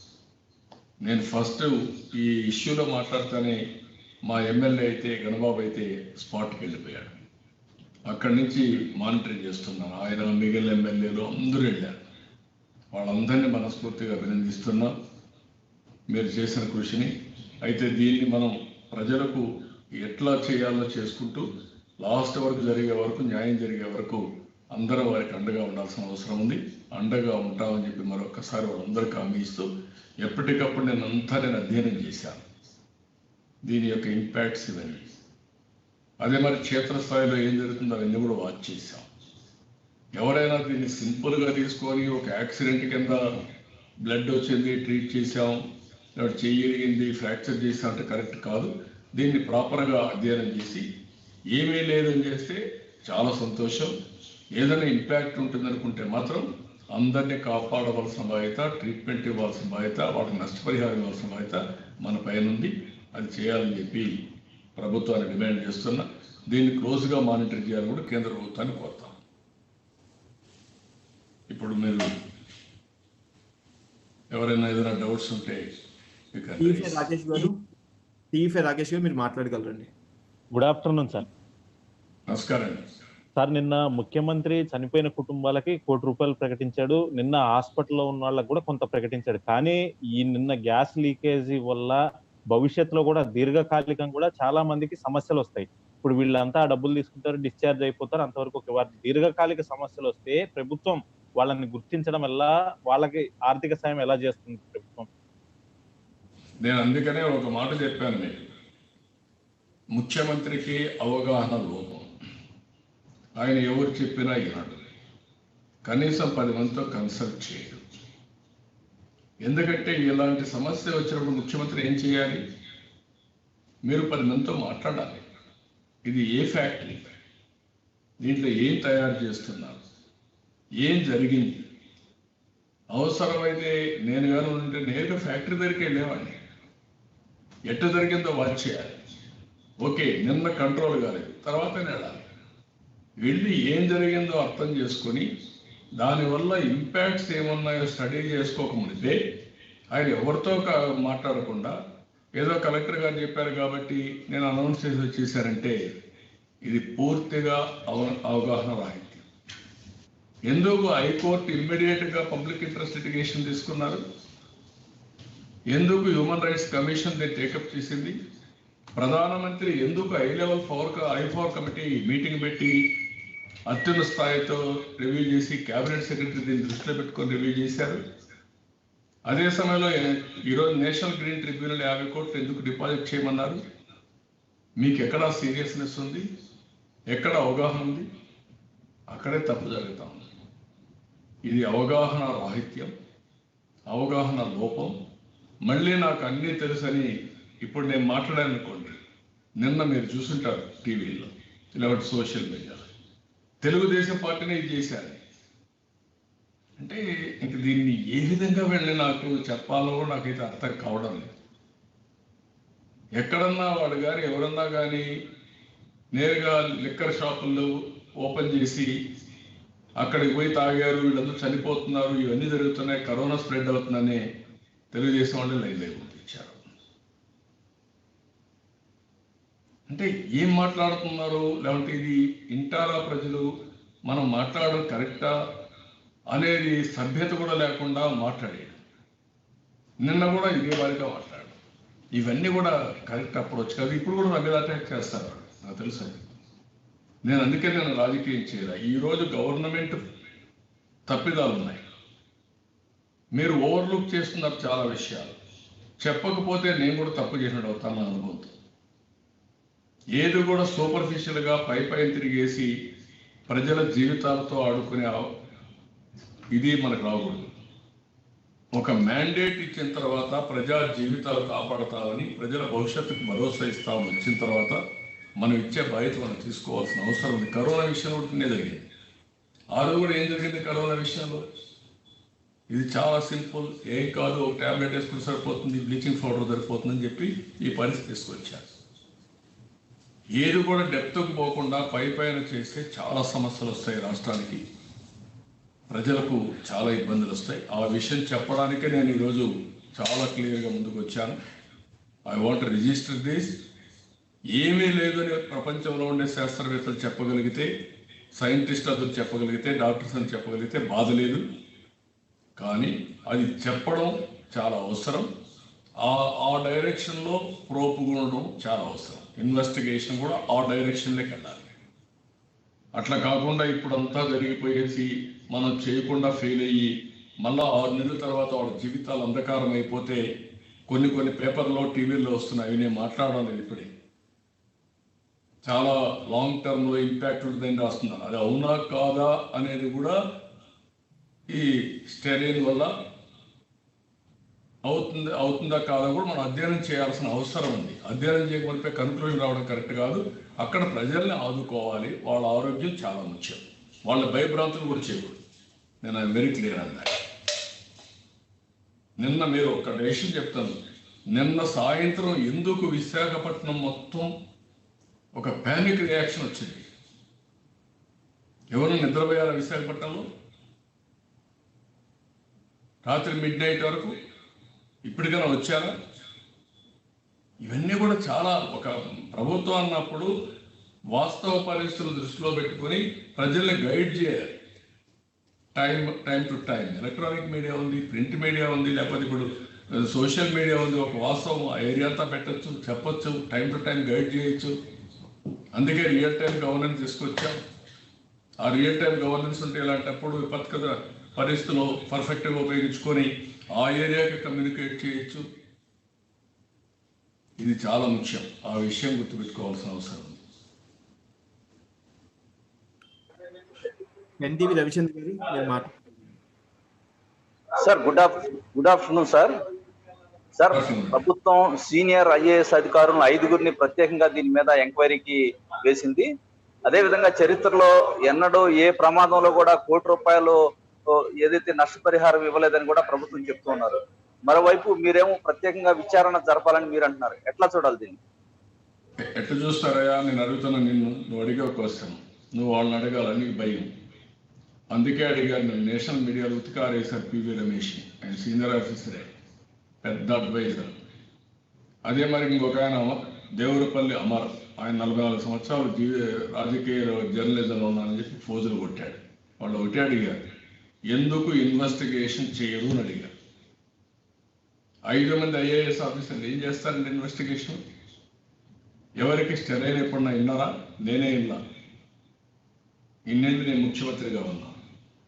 నేను ఫస్ట్ ఈ ఇష్యూలో మాట్లాడుతూనే మా ఎమ్మెల్యే అయితే, గణబాబు అయితే స్పాట్కి వెళ్ళిపోయాడు. అక్కడి నుంచి మానిటరింగ్ చేస్తున్నాను. ఆయన, మిగిలిన ఎమ్మెల్యేలు అందరూ వెళ్ళారు. వాళ్ళందరినీ మనస్ఫూర్తిగా అభినందిస్తున్నాం మీరు చేసిన కృషిని. అయితే దీన్ని మనం ప్రజలకు ఎట్లా చేయాలో చేసుకుంటూ లాస్ట్ వరకు జరిగే వరకు, న్యాయం జరిగే వరకు అందరూ వారికి అండగా ఉండాల్సిన అవసరం ఉంది. అండగా ఉంటామని చెప్పి మరొకసారి వాళ్ళందరికీ హామీ ఇస్తూ, ఎప్పటికప్పుడు నేను అధ్యయనం చేశాను దీని యొక్క ఇంపాక్ట్స్ ఇవన్నీ. అదే మరి క్షేత్రస్థాయిలో ఏం జరుగుతుందో అవన్నీ కూడా వాచ్ చేశాం. ఎవరైనా దీన్ని సింపుల్గా తీసుకొని ఒక యాక్సిడెంట్ కింద బ్లడ్ వచ్చింది ట్రీట్ చేసాం, లేకపోతే చెయ్యి ఫ్రాక్చర్ చేసాం అంటే కరెక్ట్ కాదు. దీన్ని ప్రాపర్గా అధ్యయనం చేసి ఏమీ లేదని చేస్తే చాలా సంతోషం. ఏదైనా ఇంపాక్ట్ ఉంటుందనుకుంటే మాత్రం అందరినీ కాపాడవలసిన బాధ్యత, ట్రీట్మెంట్ ఇవ్వాల్సిన బాధ్యత, వాళ్ళకి నష్టపరిహారం ఇవ్వాల్సిన బాధ్యత మన పైన ఉంది. అది చేయాలని చెప్పి ప్రభుత్వాన్ని డిమాండ్ చేస్తున్నా. దీన్ని క్లోజ్గా మానిటర్ చేయాలని కూడా కేంద్ర ప్రభుత్వాన్ని కోరుతాం. ఇప్పుడు మీరు ఎవరైనా ఏదైనా డౌట్స్ ఉంటే రాకేష్ గారు మీరు మాట్లాడగలరండి. Good afternoon sir. నమస్కారం సార్. నిన్న ముఖ్యమంత్రి చనిపోయిన కుటుంబాలకి ₹1,00,00,000 ప్రకటించాడు. నిన్న హాస్పిటల్లో ఉన్న వాళ్ళకి కూడా కొంత ప్రకటించాడు. కానీ ఈ నిన్న గ్యాస్ లీకేజీ వల్ల భవిష్యత్తులో కూడా దీర్ఘకాలికం కూడా చాలా మందికి సమస్యలు వస్తాయి. ఇప్పుడు వీళ్ళంతా డబ్బులు తీసుకుంటారు, డిశ్చార్జ్ అయిపోతారు. అంతవరకు వారి దీర్ఘకాలిక సమస్యలు వస్తే ప్రభుత్వం వాళ్ళని గుర్తించడం ఎలా, వాళ్ళకి ఆర్థిక సాయం ఎలా చేస్తుంది ప్రభుత్వం? నేను అందుకనే ఒక మాట చెప్పాను మీకు. ముఖ్యమంత్రికి అవగాహన లోపం. ఆయన ఎవరు చెప్పినా వినడు. కనీసం 10 మందితో కన్సల్ట్ చేయడు. ఎందుకంటే ఇలాంటి సమస్య వచ్చినప్పుడు ముఖ్యమంత్రి ఏం చేయాలి? మీరు 10 మందితో మాట్లాడాలి. ఇది ఏ ఫ్యాక్టరీ, దీంట్లో ఏం తయారు చేస్తున్నారు, ఏం జరిగింది. అవసరమైతే నేను కానీ ఉంటే నేరుగా ఫ్యాక్టరీ దగ్గరికి వెళ్ళేవాడిని. ఎట్ట జరిగిందో వాచ్ చేయాలి. ఓకే, నిన్న కంట్రోల్ కాలేదు, తర్వాత వెళ్ళాలి. వెళ్ళి ఏం జరిగిందో అర్థం చేసుకొని దానివల్ల ఇంపాక్ట్స్ ఏమున్నాయో స్టడీ చేసుకోకముందే ఆయన ఎవరితో మాట్లాడకుండా ఏదో కలెక్టర్ గారు చెప్పారు కాబట్టి నేను అనౌన్స్ చేసి వచ్చేసారంటే ఇది పూర్తిగా అవగాహన రాహిత్యం. ఎందుకు హైకోర్టు ఇమ్మీడియట్గా పబ్లిక్ ఇంట్రెస్ట్ లిటిగేషన్ తీసుకున్నారు? ఎందుకు హ్యూమన్ రైట్స్ కమిషన్ దీన్ని టేకప్ చేసింది? ప్రధానమంత్రి ఎందుకు ఐ4 కమిటీ మీటింగ్ పెట్టి అత్యున్నత స్థాయితో రివ్యూ చేసి క్యాబినెట్ సెక్రటరీ దీన్ని దృష్టిలో పెట్టుకొని రివ్యూ చేశారు? అదే సమయంలో ఈరోజు నేషనల్ గ్రీన్ ట్రిబ్యునల్ 50 కోట్లు ఎందుకు డిపాజిట్ చేయమన్నారు? మీకు ఎక్కడ సీరియస్నెస్ ఉంది? ఎక్కడ అవగాహన ఉంది? అక్కడే తప్పు జరుగుతా ఉంది. ఇది అవగాహన రాహిత్యం, అవగాహన లోపం. మళ్ళీ నాకు అన్నీ తెలుసని ఇప్పుడు నేను మాట్లాడానుకోండి, నిన్న మీరు చూసుంటారు టీవీలో, లేకపోతే సోషల్ మీడియాలో, తెలుగుదేశం పార్టీనే ఇది చేశారు. అంటే ఇంక దీన్ని ఏ విధంగా వెళ్ళి నాకు చెప్పాలో నాకైతే అర్థం కావడం లేదు. ఎక్కడన్నా వాడు కానీ ఎవరన్నా కానీ నేరుగా లిక్కర్ షాపుల్లో ఓపెన్ చేసి అక్కడికి పోయి తాగారు, వీళ్ళందరూ చనిపోతున్నారు, ఇవన్నీ జరుగుతున్నాయి, కరోనా స్ప్రెడ్ అవుతుందని తెలుగుదేశం వాళ్ళు లైన్లో పంపించారు. అంటే ఏం మాట్లాడుతున్నారు, లేదంటే ఇది ఇంటారా ప్రజలు, మనం మాట్లాడడం కరెక్టా అనేది సభ్యత కూడా లేకుండా మాట్లాడాడు. నిన్న కూడా ఇదే వారిగా మాట్లాడు. ఇవన్నీ కూడా కరెక్ట్ అప్రోచ్ కాదు. ఇప్పుడు కూడా నా మీద అటాక్ చేస్తారు, నాకు తెలుసు. నేను అందుకే నేను రాజకీయం చేయలే. ఈరోజు గవర్నమెంట్ తప్పిదాలు ఉన్నాయి, మీరు ఓవర్లుక్ చేస్తున్నారు చాలా విషయాలు. చెప్పకపోతే నేను కూడా తప్పు చేసినట్టు అవుతాను నా అనుభవంతో. ఏది కూడా సూపర్ఫిషియల్గా పై తిరిగేసి ప్రజల జీవితాలతో ఆడుకునే ఇది మనకు రాకూడదు. ఒక మ్యాండేట్ ఇచ్చిన తర్వాత ప్రజా జీవితాలు కాపాడుతామని, ప్రజల భవిష్యత్తుకు భరోసా ఇస్తామని వచ్చిన తర్వాత మనం ఇచ్చే బాధ్యత మనం తీసుకోవాల్సిన అవసరం ఉంది. కరోనా విషయంలో కూడా జరిగింది. ఆ రోజు కూడా ఏం జరిగింది కరోనా విషయంలో? ఇది చాలా సింపుల్, ఏం కాదు, ఒక ట్యాబ్లెట్ వేసుకుని సరిపోతుంది, బ్లీచింగ్ పౌడర్ సరిపోతుందని చెప్పి ఈ పరిస్థితి తీసుకొచ్చారు. ఏది కూడా డెప్త్కు పోకుండా పైన చేస్తే చాలా సమస్యలు వస్తాయి రాష్ట్రానికి, ప్రజలకు చాలా ఇబ్బందులు వస్తాయి. ఆ విషయం చెప్పడానికే నేను ఈరోజు చాలా క్లియర్గా ముందుకు వచ్చాను. I want register this. ఏమీ లేదని ప్రపంచంలో ఉండే శాస్త్రవేత్తలు చెప్పగలిగితే, సైంటిస్ట్ అతను చెప్పగలిగితే, డాక్టర్స్ అని చెప్పగలిగితే బాధ లేదు. కానీ అది చెప్పడం చాలా అవసరం. ఆ డైరెక్షన్లో ప్రోపు ఉండడం చాలా అవసరం. ఇన్వెస్టిగేషన్ కూడా ఆ డైరెక్షన్లోకి వెళ్ళాలి. అట్లా కాకుండా ఇప్పుడు అంతా జరిగిపోయేసి మనం చేయకుండా ఫెయిల్ అయ్యి మళ్ళీ 6 నెలల తర్వాత వాళ్ళ జీవితాలు అంధకారం అయిపోతే కొన్ని పేపర్లో టీవీల్లో వస్తున్నాయి. నేను మాట్లాడడం లేదు ఇప్పుడే. చాలా లాంగ్ టర్మ్లో ఇంపాక్ట్ ఉంటుందని రాస్తున్నారు. అది అవునా కాదా అనేది కూడా ఈ స్టెరైన్ వల్ల అవుతుందా కాదా కూడా మనం అధ్యయనం చేయాల్సిన అవసరం ఉంది. అధ్యయనం చేయకపోతే కన్క్లూజన్ రావడం కరెక్ట్ కాదు. అక్కడ ప్రజల్ని ఆదుకోవాలి. వాళ్ళ ఆరోగ్యం చాలా ముఖ్యం. వాళ్ళ భయభ్రాంతులు కూడా చేయకూడదు. నేను ఐ వెరీ క్లియర్ అన్నా. నిన్న మీరు ఒక విషయం చెప్తాను. నిన్న సాయంత్రం ఎందుకు విశాఖపట్నం మొత్తం ఒక ప్యానిక్ రియాక్షన్ వచ్చింది? ఎవరు నిద్రపోయారా విశాఖపట్నంలో? రాత్రి మిడ్-నైట్ వరకు ఇప్పటికైనా వచ్చారా? ఇవన్నీ కూడా చాలా, ఒక ప్రభుత్వం అన్నప్పుడు వాస్తవ పరిస్థితులు దృష్టిలో పెట్టుకొని ప్రజల్ని గైడ్ చేయాలి. Time to time electronic media ఉంది, ప్రింట్ మీడియా ఉంది, లేకపోతే ఇప్పుడు సోషల్ మీడియా ఉంది. ఒక వాస్తవం ఆ ఏరియా అంతా పెట్టచ్చు, చెప్పచ్చు, టైం టు టైం గైడ్ చేయొచ్చు. అందుకే రియల్ టైం గవర్నెన్స్ తీసుకొచ్చాం. ఆ రియల్ టైం గవర్నెన్స్ ఉంటే ఇలాంటప్పుడు విపత్కర పరిస్థితులు పర్ఫెక్ట్గా ఉపయోగించుకొని ఆ ఏరియాకి కమ్యూనికేట్ చేయొచ్చు. ఇది చాలా ముఖ్యం. ఆ విషయం గుర్తుపెట్టుకోవాల్సిన అవసరం ఉంది. ఎన్టీవీ రవిచంద్ర గారు మీరు సార్, గుడ్ ఆఫ్టర్నూన్ సార్. ప్రభుత్వం సీనియర్ ఐఏఎస్ అధికారులను 5గురిని ప్రత్యేకంగా దీని మీద ఎంక్వైరీకి వేసింది. అదేవిధంగా చరిత్రలో ఎన్నడూ ఏ ప్రమాదంలో కూడా ₹1 ఏదైతే నష్టపరిహారం ఇవ్వలేదని కూడా ప్రభుత్వం చెప్తున్నారు. మరోవైపు మీరేమో ప్రత్యేకంగా విచారణ జరపాలని మీరు అంటున్నారు. ఎట్లా చూడాలి దీన్ని? ఎట్లా చూస్తారయ్యా? నేను అడుగుతున్నా నిన్ను. నువ్వు అడిగే క్వశ్చన్ నువ్వు వాళ్ళని అడగాలని నీకు భయం. అందుకే అడిగారు. నేను నేషనల్ మీడియాలో ఉతికారేశారు పివి రమేష్. ఆయన సీనియర్ ఆఫీసరే, పెద్ద అడ్వైజర్. అదే మరి ఇంకొక ఆయన దేవురపల్లి అమర్, ఆయన 44 సంవత్సరాలు రాజకీయ జర్నలిజంలో ఉన్నానని చెప్పి ఫోజులు కొట్టాడు. వాళ్ళు ఒకటే అడిగారు, ఎందుకు ఇన్వెస్టిగేషన్ చేయరు అని అడిగారు. 5 మంది ఐఏఎస్ ఆఫీసర్లు ఏం చేస్తారండి ఇన్వెస్టిగేషన్? ఎవరికి స్టెరైన్ ఎప్పుడన్నా విన్నారా? నేనే విన్నా. ఇన్నేళ్ళు నేను ముఖ్యమంత్రిగా ఉన్నా.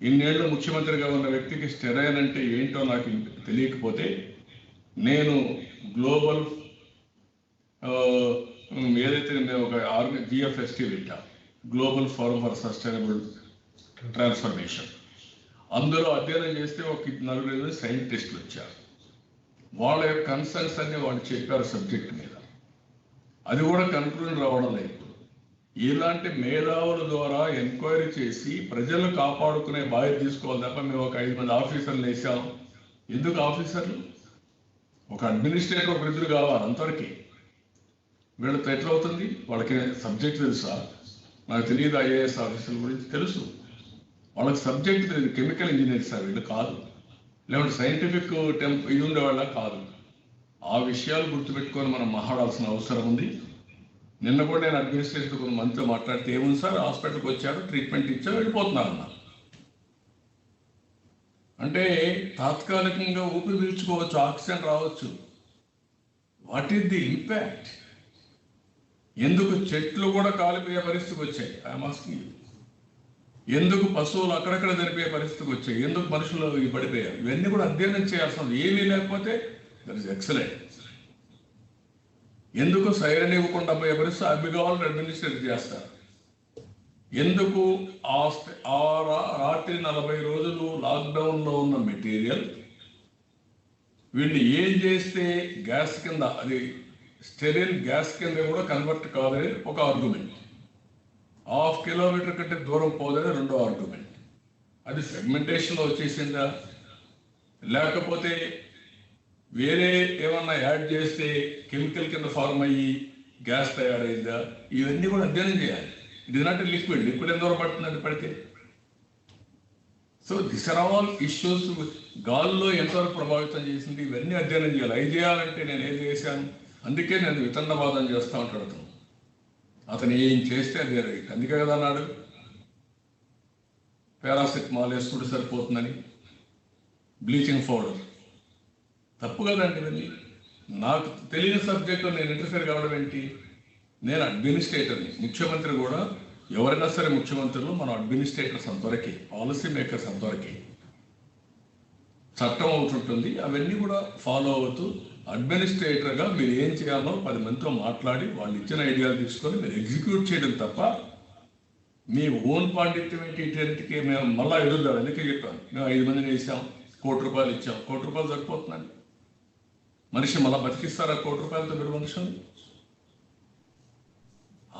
ఇన్నేళ్ళు ముఖ్యమంత్రిగా ఉన్న వ్యక్తికి స్టెరైన్ అంటే ఏంటో నాకు తెలియకపోతే నేను గ్లోబల్ ఏదైతే మేము ఒక GFST పెట్టాం, global forum for sustainable transformation. అందులో అధ్యయనం చేస్తే ఒక 4 సైంటిస్టులు వచ్చారు. వాళ్ళ యొక్క కన్సర్న్స్ అన్ని వాళ్ళు చెప్పారు సబ్జెక్ట్ మీద. అది కూడా కన్క్లూజన్ రావడం లేదు. ఇలాంటి మేధావుల ద్వారా ఎంక్వైరీ చేసి ప్రజలు కాపాడుకునే బాధ్యత తీసుకోవాలి తప్ప మేము ఒక 5 మంది ఆఫీసర్లు వేసాం. ఎందుకు ఆఫీసర్లు? ఒక అడ్మినిస్ట్రేటర్ ఒక ఇద్దరు కావాలి అంతవరకు. వీళ్ళతో ఎట్లా అవుతుంది? వాళ్ళకి సబ్జెక్ట్ తెలుసా? నాకు తెలియదు. ఐఏఎస్ ఆఫీసర్ల గురించి తెలుసు, వాళ్ళకి సబ్జెక్ట్ తెలియదు. కెమికల్ ఇంజనీర్స్ సార్ వీళ్ళు కాదు. లేకుంటే సైంటిఫిక్ ఇది ఉండేవాళ్ళ కాదు. ఆ విషయాలు గుర్తుపెట్టుకొని మనం మాట్లాడాల్సిన అవసరం ఉంది. నిన్న కూడా నేను అడ్మినిస్ట్రేషన్ కొంత మందితో మాట్లాడితే ఏముంది సార్, హాస్పిటల్కి వచ్చారు, ట్రీట్మెంట్ ఇచ్చారు, వెళ్ళిపోతున్నారు అన్నారు. అంటే తాత్కాలికంగా ఊపిరి పీల్చుకోవచ్చు, ఆక్సిజన్ రావచ్చు. What is the impact? ఎందుకు చెట్లు కూడా కాలిపోయే పరిస్థితికి వచ్చాయి? I'm asking you. ఎందుకు పశువులు అక్కడక్కడ జరిపే పరిస్థితికి వచ్చాయి? ఎందుకు మనుషులు పడిపోయారు? ఇవన్నీ కూడా అధ్యయనం చేయాల్సింది. ఏమీ లేకపోతే దట్ ఇస్ ఎక్సలెంట్. ఎందుకు సైరన్ ఇవ్వకుండా పోయే పరిస్థితి అభిగాలను అడ్మినిస్ట్రేట్ చేస్తారు? ఎందుకు ఆ రాత్రి 40 రోజులు లాక్డౌన్లో ఉన్న మెటీరియల్ వీళ్ళు ఏం చేస్తే గ్యాస్ కింద, అది స్టెరిల్ గ్యాస్ కింద కూడా కన్వర్ట్ కాదని ఒక ఆర్గ్యుమెంట్, 1/2 కిలోమీటర్ కంటే దూరం పోదని రెండో ఆర్గ్యుమెంట్. అది సెగ్మెంటేషన్లో వచ్చేసిందా, లేకపోతే వేరే ఏమన్నా యాడ్ చేస్తే కెమికల్ కింద ఫార్మ్ అయ్యి గ్యాస్ తయారైందా? ఇవన్నీ కూడా అధ్యయనం చేయాలి. It is not liquid. Liquid ఎంత దూరం పడుతుందండి పడితే? So this are all issues. గాల్లో ఎంతవరకు ప్రభావితం చేసింది, ఇవన్నీ అధ్యయనం చేయాలి. అవి చేయాలంటే నేను ఏం చేశాను, అందుకే నేను వితండవాదం చేస్తూ ఉంటాడు. అతను ఏం చేస్తే అదే రైట్. అందుకే కదా అన్నాడు పారాసిటమాల్ వేసుకుంటే సరిపోతుందని, బ్లీచింగ్ పౌడర్. తప్పు కదండి ఇవన్నీ. నాకు తెలియని సబ్జెక్టు నేను ఇంటర్ఫేర్ కావడం ఏంటి? నేను అడ్మినిస్ట్రేటర్ని. ముఖ్యమంత్రి కూడా, ఎవరైనా సరే ముఖ్యమంత్రులు మనం అడ్మినిస్ట్రేటర్స్ అంతవరకే, పాలసీ మేకర్స్ అంతవరకే. చట్టం అవుతుంటుంది, అవన్నీ కూడా ఫాలో అవుతూ అడ్మినిస్ట్రేటర్గా మీరు ఏం చేయాలో 10 మందితో మాట్లాడి వాళ్ళు ఇచ్చిన ఐడియాలు తీసుకొని మీరు ఎగ్జిక్యూట్ చేయడం తప్ప మీ ఓన్ పాండిత్యం ఏంటి? ఇటన్నిటికీ మేము మళ్ళీ ఎదురుదాం. అందుకే చెప్పాను, మేము 5 మందిని వేసాం, ₹1 ఇచ్చాం. ₹1 సరిపోతుందండి? మనిషి మళ్ళీ బతికిస్తారా ₹1 మీరు మనుషులు?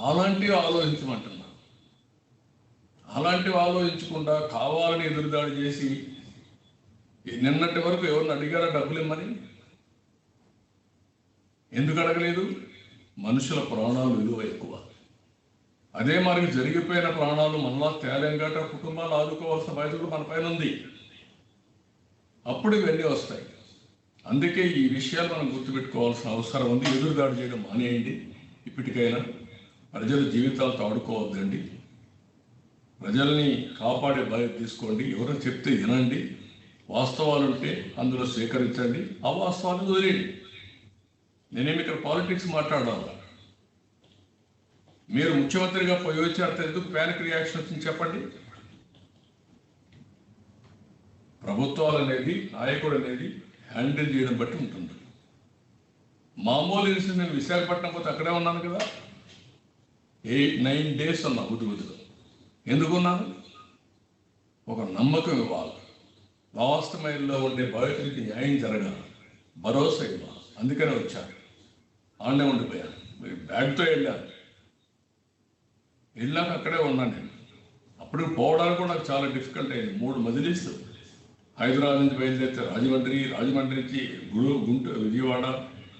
అలాంటివి ఆలోచించమంటున్నా. అలాంటివి ఆలోచించకుండా కావాలని ఎదురుదాడి చేసి, నిన్నటి వరకు ఎవరిని అడిగారా డబ్బులు ఇమ్మని? ఎందుకు అడగలేదు? మనుషుల ప్రాణాలు విలువ ఎక్కువ. అదే మరి జరిగిపోయిన ప్రాణాలు మళ్ళా తేలంగాట కుటుంబాలు ఆదుకోవాల్సిన బాధ్యత మన పైన ఉంది. అప్పుడు ఇవన్నీ వస్తాయి. అందుకే ఈ విషయాలు మనం గుర్తుపెట్టుకోవాల్సిన అవసరం ఉంది. ఎదురుదాడి చేయడం మానేయండి. ఇప్పటికైనా ప్రజల జీవితాలతో ఆడుకోవద్దండి. ప్రజల్ని కాపాడే బాధ్యత తీసుకోండి. ఎవరైనా చెప్తే వినండి. వాస్తవాలు ఉంటే అందులో స్వీకరించండి, అవాస్తవాలను వదిలేయండి. నేనేమి ఇక్కడ పాలిటిక్స్ మాట్లాడాలి. మీరు ముఖ్యమంత్రిగా పోయి వచ్చారు, ఎందుకు ప్యానిక్ రియాక్షన్ వచ్చింది చెప్పండి? ప్రభుత్వాలు అనేది, నాయకుడు అనేది హ్యాండిల్ చేయడం బట్టి ఉంటుంది. మామూలు ఇన్సిడెంట్, నేను విశాఖపట్నం పోతే అక్కడే ఉన్నాను కదా, 8-9 days ఉన్నా బుద్ధిగా. ఎందుకున్నాను? ఒక నమ్మకం ఇవ్వాలి, వాస్తవంలో ఉండే బాధితులకి న్యాయం జరగాలి, భరోసా ఇవ్వాలి. అందుకనే వచ్చాను, ఆడనే ఉండిపోయాను. బ్యాగ్తో వెళ్ళాక అక్కడే ఉన్నాను నేను. అప్పుడు పోవడానికి కూడా నాకు చాలా డిఫికల్ట్ అయింది. 3 మజిలీస్ హైదరాబాద్ నుంచి బయలుదేరితే రాజమండ్రి నుంచి గుంటూరు,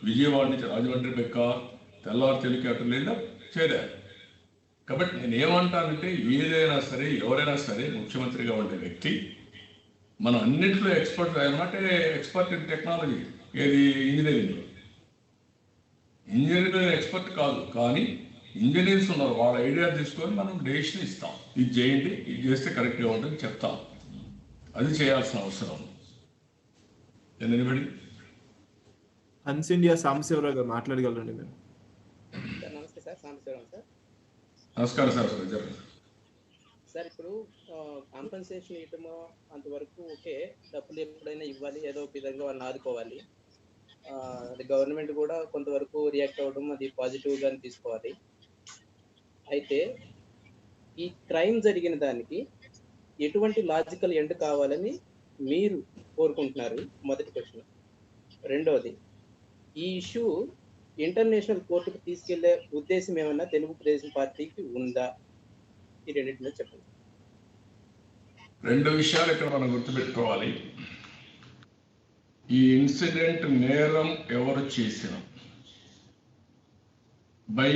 విజయవాడ నుంచి రాజమండ్రి బెక్క, తెల్లవారు హెలికాప్టర్లు వెళ్ళా చేరారు. కాబట్టి నేను ఏమంటానంటే, ఏదైనా సరే ఎవరైనా సరే ముఖ్యమంత్రిగా ఉండే వ్యక్తి మనం అన్నింటిలో ఎక్స్పర్ట్. అంటే ఎక్స్పర్ట్ ఇన్ టెక్నాలజీ, ఏది ఇంజనీరింగ్లో. ఇంజనీరింగ్లో ఎక్స్పర్ట్ కాదు, కానీ ఇంజనీర్స్ ఉన్నారు, వాళ్ళ ఐడియా తీసుకొని మనం డెసిషన్ ఇస్తాం. ఇది చేయండి, ఇది చేస్తే కరెక్ట్గా ఉంటుంది చెప్తాం. అది చేయాల్సిన అవసరం. హన్స్ ఇండియా సాంబశివరావు గారు మాట్లాడగలరండి మీరు? నమస్తే సార్, సాంబశివరావు సార్. నమస్కారం సార్. సార్, ఇప్పుడు కాంపన్సేషన్ ఇవ్వటమో అంతవరకు ఓకే, డబ్బులు ఎప్పుడైనా ఇవ్వాలి, ఏదో ఒక విధంగా వాళ్ళని ఆదుకోవాలి. అది గవర్నమెంట్ కూడా కొంతవరకు రియాక్ట్ అవ్వడం, అది పాజిటివ్గానే తీసుకోవాలి. అయితే ఈ క్రైమ్ జరిగిన దానికి ఎటువంటి లాజికల్ ఎండ్ కావాలని మీరు కోరుకుంటున్నారు? మొదటి క్వశ్చన్. రెండవది, ఈ ఇష్యూ ఇంటర్నేషనల్ కోర్టుకు తీసుకెళ్లే ఉద్దేశం ఏమన్నా తెలుగుదేశం పార్టీకి ఉందా? ఈ రెండింటిలో చెప్పండి. 2 విషయాలు ఇక్కడ మనం గుర్తుపెట్టుకోవాలి. ఈ ఇన్సిడెంట్ నేరం ఎవరు చేసిన, బై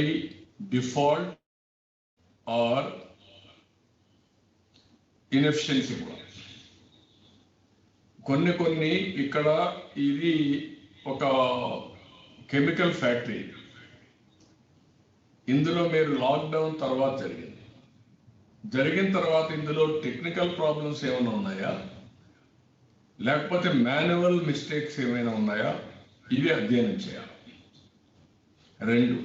డిఫాల్ట్ ఆర్ ఇన్ఎఫిషియన్సీ కూడా కొన్ని ఇక్కడ ఇది ఒక కెమికల్ ఫ్యాక్టరీ. ఇందులో మీరు లాక్డౌన్ తర్వాత జరిగిన తర్వాత ఇందులో టెక్నికల్ ప్రాబ్లమ్స్ ఏమైనా ఉన్నాయా, లేకపోతే మాన్యువల్ మిస్టేక్స్ ఏమైనా ఉన్నాయా, ఇవి అధ్యయనం చేయాలి. 2,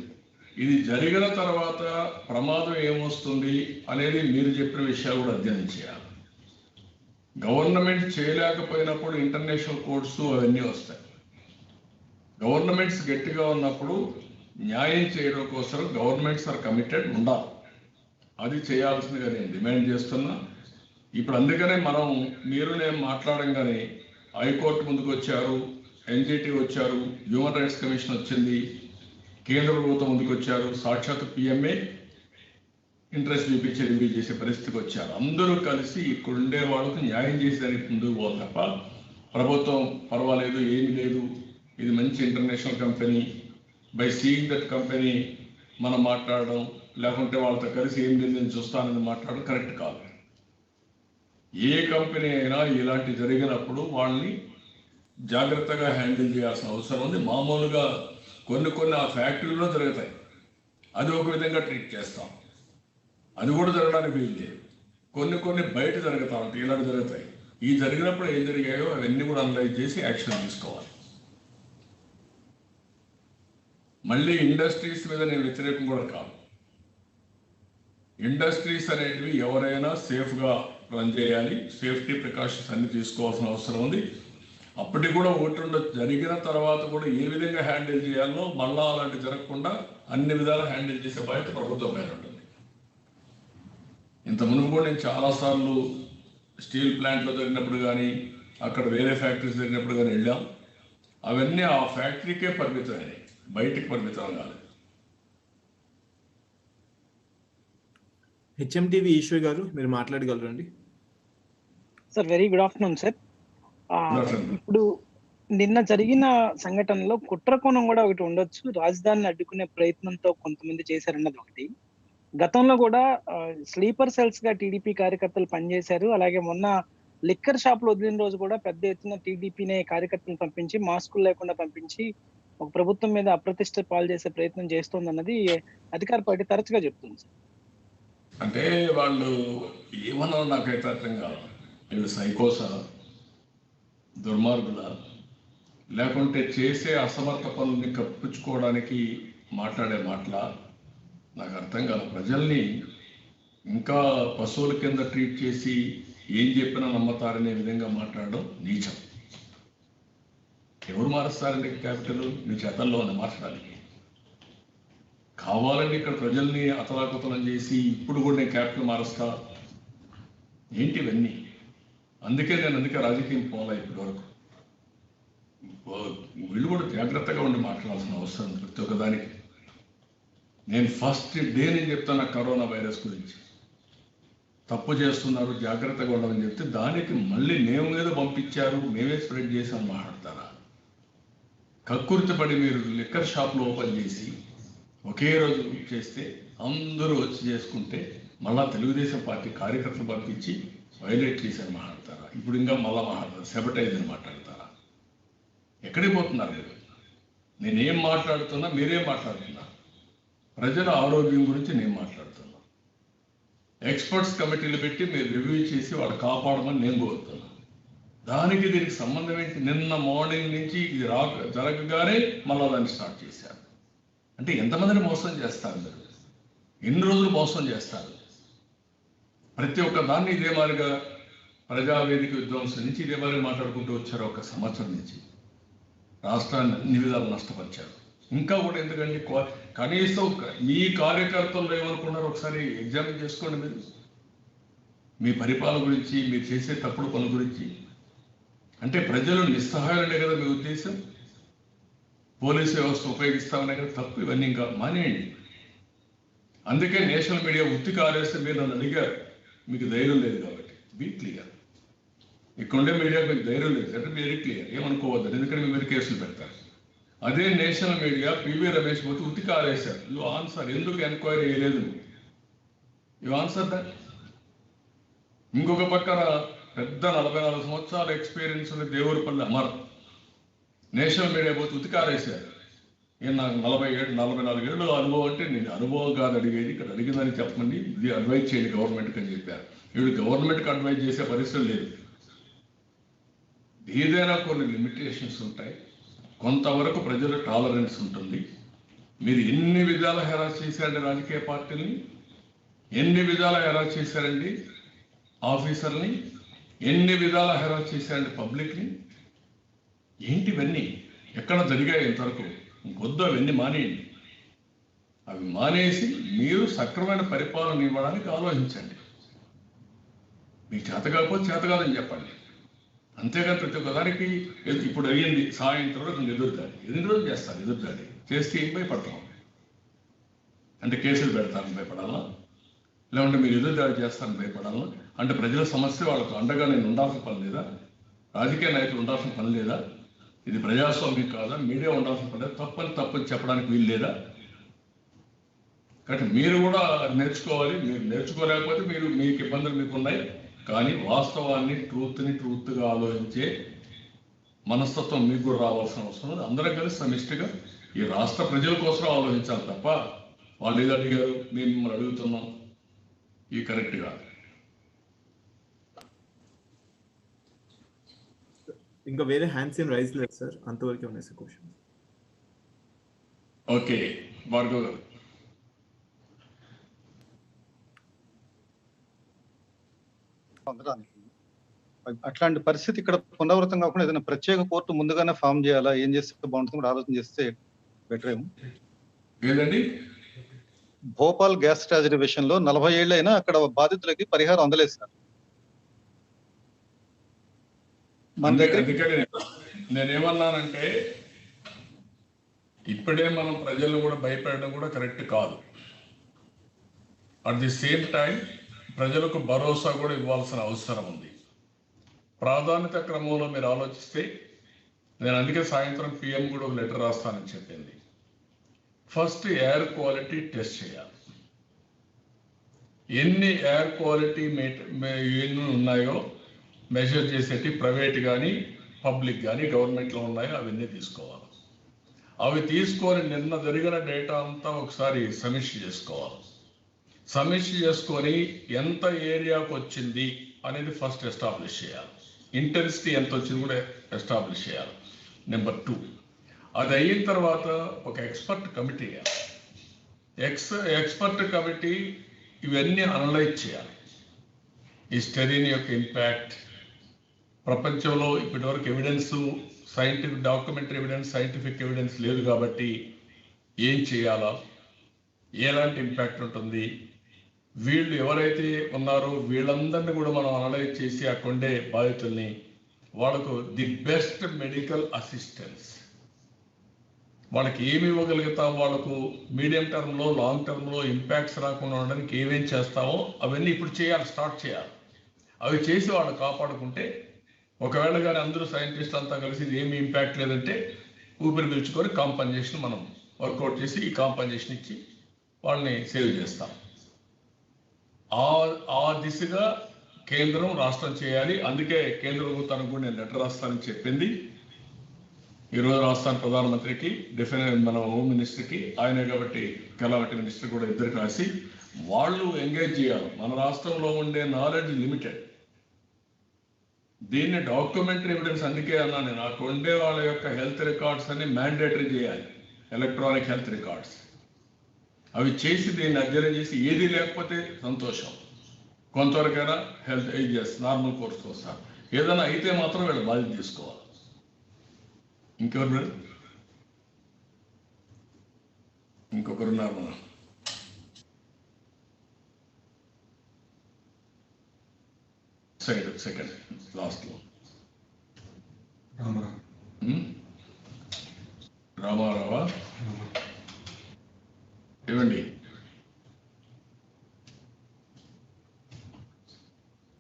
ఇది జరిగిన తర్వాత ప్రమాదం ఏమొస్తుంది అనేది మీరు చెప్పిన విషయాలు కూడా అధ్యయనం చేయాలి. గవర్నమెంట్ చేయలేకపోయినప్పుడు ఇంటర్నేషనల్ కోర్ట్స్ అవన్నీ వస్తాయి. గవర్నమెంట్స్ గట్టిగా ఉన్నప్పుడు న్యాయం చేయడం కోసం గవర్నమెంట్స్ ఆర్ కమిటెడ్ ఉండాలి. అది చేయాల్సిందిగా నేను డిమాండ్ చేస్తున్నా. ఇప్పుడు అందుకనే మీరు నేను మాట్లాడంగానే హైకోర్టు ముందుకు వచ్చారు, ఎన్జిటి వచ్చారు, హ్యూమన్ రైట్స్ కమిషన్ వచ్చింది, కేంద్ర ప్రభుత్వం ముందుకు వచ్చారు, సాక్షాత్ పిఎంఏ ఇంట్రెస్ట్ చూపించి రివ్యూ చేసే పరిస్థితికి వచ్చారు. అందరూ కలిసి ఇక్కడ ఉండే వాళ్ళకు న్యాయం చేసేదానికి ముందుకు పోవాలి తప్ప ప్రభుత్వం పర్వాలేదు, ఏమి లేదు, ఇది మంచి international company, by seeing that company మనం మాట్లాడడం, లేకుంటే వాళ్ళతో కలిసి ఏం లేదు నేను చూస్తానని మాట్లాడడం కరెక్ట్ కాదు. ఏ కంపెనీ అయినా ఇలాంటి జరిగినప్పుడు వాళ్ళని జాగ్రత్తగా హ్యాండిల్ చేయాల్సిన అవసరం ఉంది. మామూలుగా కొన్ని ఆ ఫ్యాక్టరీలో జరుగుతాయి, అది ఒక విధంగా ట్రీట్ చేస్తాం, అది కూడా జరగడానికి వీలు లేదు. కొన్ని బయట జరుగుతూ ఉంటాయి, ఇలాంటి జరుగుతాయి. ఈ జరిగినప్పుడు ఏం జరిగాయో అవన్నీ కూడా అనలైజ్ చేసి యాక్షన్ తీసుకోవాలి. మళ్ళీ ఇండస్ట్రీస్ మీద నేను వ్యతిరేకం కూడా కాదు. ఇండస్ట్రీస్ అనేటివి ఎవరైనా సేఫ్గా రన్ చేయాలి, సేఫ్టీ ప్రికాషన్స్ అన్ని తీసుకోవాల్సిన అవసరం ఉంది. అప్పటికి కూడా జరిగిన తర్వాత కూడా ఏ విధంగా హ్యాండిల్ చేయాలో మళ్ళా అలాంటి జరగకుండా అన్ని విధాలు హ్యాండిల్ చేసే బాధ్యత ప్రభుత్వం మీద ఉంటుంది. ఇంత మునుపు కూడా నేను చాలాసార్లు స్టీల్ ప్లాంట్లో జరిగినప్పుడు కానీ అక్కడ వేరే ఫ్యాక్టరీస్ జరిగినప్పుడు కానీ వెళ్ళాం. అవన్నీ ఆ ఫ్యాక్టరీకే పరిమితమైనవి, బయటికి పరిమితం కాదు. హెచ్ఎంటీవీ ఈశ్వర్ గారు మీరు మాట్లాడగలరండి? Sir very good afternoon sir. ఇప్పుడు నిన్న జరిగిన సంఘటనలో కుట్రకోణం కూడా ఒకటి ఉండొచ్చు. రాజధానిని అడ్డుకునే ప్రయత్నంతో కొంతమంది చేశారన్నది ఒకటి. గతంలో కూడా స్లీపర్ సెల్స్ గా టీడీపీ కార్యకర్తలు పనిచేశారు. అలాగే మొన్న లిక్కర్ షాపులు వదిలిన రోజు కూడా పెద్ద ఎత్తున టీడీపీనే కార్యకర్తలను పంపించి మాస్కులు లేకుండా పంపించి ఒక ప్రభుత్వం మీద అప్రతిష్ట పాలు చేసే ప్రయత్నం చేస్తోందన్నది అధికార పార్టీ తరచుగా చెప్తుంది సార్. అంటే వాళ్ళు ఏమన్నా నాకైతే అర్థం కాదు. వీళ్ళు సైకోసా, దుర్మార్గుల, లేకుంటే చేసే అసమర్థ పనుల్ని కప్పించుకోవడానికి మాట్లాడే మాటల నాకు అర్థం కాదు. ప్రజల్ని ఇంకా పశువుల కింద ట్రీట్ చేసి ఏం చెప్పినా నమ్మతారనే విధంగా మాట్లాడడం నీచం. ఎవరు మారుస్తారండి క్యాపిటల్? మీ చేతల్లో ఉంది మాట్లాడాలి. కావాలండి ఇక్కడ ప్రజల్ని అతలాకుతలం చేసి ఇప్పుడు కూడా నేను క్యాపిటల్ మారుస్తా ఏంటి ఇవన్నీ? అందుకే రాజకీయం పోలా ఇప్పటి వరకు. వీళ్ళు కూడా జాగ్రత్తగా ఉండి మాట్లాడాల్సిన అవసరం ప్రతి ఒక్కదానికి. నేను ఫస్ట్ డే నేను చెప్తాను కరోనా వైరస్ గురించి. తప్పు చేస్తున్నారు, జాగ్రత్తగా ఉండమని చెప్తే దానికి మళ్ళీ మేము మీద పంపించారు, మేమే స్ప్రెడ్ చేసామని మాట్లాడతారా? కక్కుర్తిపడి మీరు లిక్కర్ షాప్లో ఓపెన్ చేసి ఒకే రోజు చేస్తే అందరూ వచ్చి చేసుకుంటే మళ్ళా తెలుగుదేశం పార్టీ కార్యకర్తలు పంపించి వైలేట్ చేశారు మాట్లాడతారా? ఇప్పుడు ఇంకా మళ్ళా మాట్లాడతారు, సెబటైజ్ అని మాట్లాడతారా? ఎక్కడికి పోతున్నారు మీరు? నేనేం మాట్లాడుతున్నా, మీరేం మాట్లాడుతున్నా? ప్రజల ఆరోగ్యం గురించి నేను మాట్లాడుతున్నా. ఎక్స్పర్ట్స్ కమిటీలు పెట్టి మీరు రివ్యూ చేసి వాళ్ళు కాపాడమని నేను కోరుతున్నా. దానికి దీనికి సంబంధం ఏంటి? నిన్న మార్నింగ్ నుంచి ఇది జరగగానే మళ్ళా దాన్ని స్టార్ట్ చేశారు. అంటే ఎంతమందిని మోసం చేస్తారు మీరు? ఎన్ని రోజులు మోసం చేస్తారు? ప్రతి ఒక్క దాన్ని ఇదే మాదిరిగా ప్రజావేదిక విధ్వంసం నుంచి ఇదే మాదిరిగా మాట్లాడుకుంటూ వచ్చారు. ఒక సంవత్సరం నుంచి రాష్ట్రాన్ని అన్ని విధాలు నష్టపరిచారు. ఇంకా కూడా ఎందుకండి? కనీసం మీ కార్యకర్తలు ఏమనుకున్నారు ఒకసారి ఎగ్జామిన్ చేసుకోండి. మీరు మీ పరిపాలన గురించి, మీరు చేసే తప్పుడు పనుల గురించి. అంటే ప్రజలు నిస్సహాయాలనే కదా మీ ఉద్దేశం? పోలీసు వ్యవస్థ ఉపయోగిస్తామనే కదా తప్పు. ఇవన్నీ ఇంకా మానేయండి. అందుకే నేషనల్ మీడియా ఉత్తికి ఆరేస్తే మీరు నన్ను అడిగారు, మీకు ధైర్యం లేదు కాబట్టి. Be clear. ఇక్కడుండే మీడియాకు మీకు ధైర్యం లేదు అంటే వెరీ క్లియర్, ఏమనుకోవద్దు. ఎందుకంటే మీరు కేసులు పెడతారు. అదే నేషనల్ మీడియా పివి రమేష్ పోతే ఉత్తికి ఆరేశారు. You answer. ఎందుకు ఎంక్వైరీ చేయలేదు? You answer that. ఇంకొక పక్కన పెద్ద 44 సంవత్సరాల ఎక్స్పీరియన్స్ ఉంది దేవుడిపల్లి అమర్. నేషనల్ మీడియా పోతే ఉతికారేశారు. ఈయన నాకు 44 ఏళ్ళు అనుభవం అంటే నేను అనుభవం కాదు అడిగేది, ఇక్కడ అడిగిందని చెప్పండి, ఇది అడ్వైజ్ చేయండి గవర్నమెంట్కి అని చెప్పారు. వీడు గవర్నమెంట్కి అడ్వైజ్ చేసే పరిస్థితి లేదు. ఏదైనా కొన్ని లిమిటేషన్స్ ఉంటాయి, కొంతవరకు ప్రజల టాలరెన్స్ ఉంటుంది. మీరు ఎన్ని విధాల హెరాస్ చేశారండి రాజకీయ పార్టీని, ఎన్ని విధాల హెరాస్ చేశారండి ఆఫీసర్ని, ఎన్ని విధాల హెరాస్ చేశారండి పబ్లిక్ని. ఏంటి ఇవన్నీ ఎక్కడ జరిగాయి ఇంతవరకు? వద్దు, అవన్నీ మానేయండి. అవి మానేసి మీరు సక్రమైన పరిపాలన ఇవ్వడానికి ఆలోచించండి. మీకు చేత కాకపోతే చేత కాదని చెప్పండి. అంతేగాని ప్రతి ఒక్కదానికి ఇప్పుడు అయ్యింది సాయంత్రం రోజు ఎదురుదాడి, ఎన్ని రోజులు చేస్తారు ఎదురుదాడి చేస్తే ఏం భయపడతాం? అంటే కేసులు పెడతారని భయపడాలా? లేకుంటే మీరు ఎదురుదాడి చేస్తారని భయపడాలా? అంటే ప్రజల సమస్య వాళ్ళకు అండగా నేను ఉండాల్సిన పని లేదా? రాజకీయ నాయకులు ఉండాల్సిన పని లేదా? ఇది ప్రజాస్వామ్యం కాదా? మీడియా ఉండాల్సిన పని లేదా? తప్పని చెప్పడానికి వీలు లేదా? కాబట్టి మీరు కూడా నేర్చుకోవాలి. మీరు నేర్చుకోలేకపోతే మీకు ఇబ్బందులు మీకు ఉన్నాయి. కానీ వాస్తవాన్ని ట్రూత్గా ఆలోచించే మనస్తత్వం మీకు కూడా రావాల్సిన అవసరం ఉంది. అందరం కలిసి సమిష్టిగా ఈ రాష్ట్ర ప్రజల కోసం ఆలోచించాలి తప్ప వాళ్ళు ఏదో అడిగారు మేము మిమ్మల్ని అడుగుతున్నాం, ఇది కరెక్ట్ కాదు. ఇంకా వేరే హ్యాండ్స్ ఏం రైజ్ లేదు సార్, అంతవరకే ఉన్నాయి సార్ క్వశ్చన్. ఓకే భార్గవ్ గారు. అట్లాంటి పరిస్థితి ఇక్కడ పునరావృతం కాకుండా ఏదైనా ప్రత్యేక కోర్టు ముందుగానే ఫామ్ చేయాలా, ఏం చేస్తే బాగుంటుంది ఆలోచన చేస్తే బెటర్ ఏమో. ఏదండి? భోపాల్ గ్యాస్ ట్రాజడీ విషయంలో 40 ఏళ్ళైనా అక్కడ బాధితులకి పరిహారం అందలేదు సార్. మన దగ్గర నేనేమన్నానంటే ఇప్పుడే మనం ప్రజలు కూడా భయపడడం కూడా కరెక్ట్ కాదు. అట్ ది సేమ్ టైం ప్రజలకు భరోసా కూడా ఇవ్వాల్సిన అవసరం ఉంది. ప్రాధాన్యత క్రమంలో మీరు ఆలోచిస్తే నేను అందుకే సాయంత్రం PM కూడా ఒక లెటర్ రాస్తానని చెప్పింది. ఫస్ట్ ఎయిర్ క్వాలిటీ టెస్ట్ చేయాలి. ఎన్ని ఎయిర్ క్వాలిటీ ఎన్ని ఉన్నాయో మెజర్ చేసేటి ప్రైవేట్ కానీ పబ్లిక్ కానీ గవర్నమెంట్లో ఉన్నాయో అవన్నీ తీసుకోవాలి. అవి తీసుకొని నిన్న జరిగిన డేటా అంతా ఒకసారి సమీక్ష చేసుకోవాలి. సమీక్ష చేసుకొని ఎంత ఏరియాకు వచ్చింది అనేది ఫస్ట్ ఎస్టాబ్లిష్ చేయాలి. ఇంటెన్సిటీ ఎంత వచ్చింది కూడా ఎస్టాబ్లిష్ చేయాలి. నెంబర్ 2, అది అయిన తర్వాత ఒక ఎక్స్పర్ట్ కమిటీ వేయాలి. ఎక్స్పర్ట్ కమిటీ ఇవన్నీ అనలైజ్ చేయాలి. ఈ స్టెరీన్ యొక్క ఇంపాక్ట్ ప్రపంచంలో ఇప్పటివరకు evidence, scientific documentary evidence, scientific evidence లేదు కాబట్టి ఏం చేయాలా, ఎలాంటి ఇంపాక్ట్ ఉంటుంది, వీళ్ళు ఎవరైతే ఉన్నారో వీళ్ళందరినీ కూడా మనం అనలైజ్ చేసి అక్కడే బాధితుల్ని వాళ్ళకు ది బెస్ట్ మెడికల్ అసిస్టెన్స్, వాళ్ళకి ఏమి ఇవ్వగలుగుతాం, వాళ్ళకు మీడియం టర్మ్లో లాంగ్ టర్మ్లో ఇంపాక్ట్స్ రాకుండా ఉండడానికి ఏమేం చేస్తామో అవన్నీ ఇప్పుడు చేయాలి, స్టార్ట్ చేయాలి. అవి చేసి వాళ్ళు కాపాడుకుంటే ఒకవేళ కానీ అందరూ సైంటిస్టులు అంతా కలిసి ఏమి ఇంపాక్ట్ లేదంటే ఊపిరి పీల్చుకొని కాంపన్సేషన్ మనం వర్కౌట్ చేసి ఈ కాంపన్సేషన్ ఇచ్చి వాళ్ళని సేవ్ చేస్తాం. ఆ దిశగా కేంద్రం రాష్ట్రం చేయాలి. అందుకే కేంద్ర ప్రభుత్వానికి కూడా నేను లెటర్ రాస్తానని చెప్పింది. ఈరోజు రాష్ట్రాన్ని ప్రధానమంత్రికి, డెఫినెట్ మన హోమ్ మినిస్టర్కి, ఆయనే కాబట్టి కళావటి మినిస్టర్ కూడా ఇద్దరికి రాసి వాళ్ళు ఎంగేజ్ చేయాలి. మన రాష్ట్రంలో ఉండే నాలెడ్జ్ లిమిటెడ్, దీన్ని డాక్యుమెంటరీ ఎవిడెన్స్ అందుకే అన్నా నేను, నాకు ఉండే వాళ్ళ యొక్క హెల్త్ రికార్డ్స్ అన్ని మ్యాండేటరీ చేయాలి, ఎలక్ట్రానిక్ హెల్త్ రికార్డ్స్. అవి చేసి దీన్ని అధ్యయనం చేసి ఏది లేకపోతే సంతోషం, కొంతవరకైనా హెల్త్ ఏజెస్ నార్మల్ కోర్స్కి వస్తారు. ఏదైనా అయితే మాత్రం వీళ్ళు బాధ్యత తీసుకోవాలి. ఇంకెవరు? ఇంకొకరున్నారు మన సెకండ్ లాస్ట్లో రామారావా ఇవ్వండి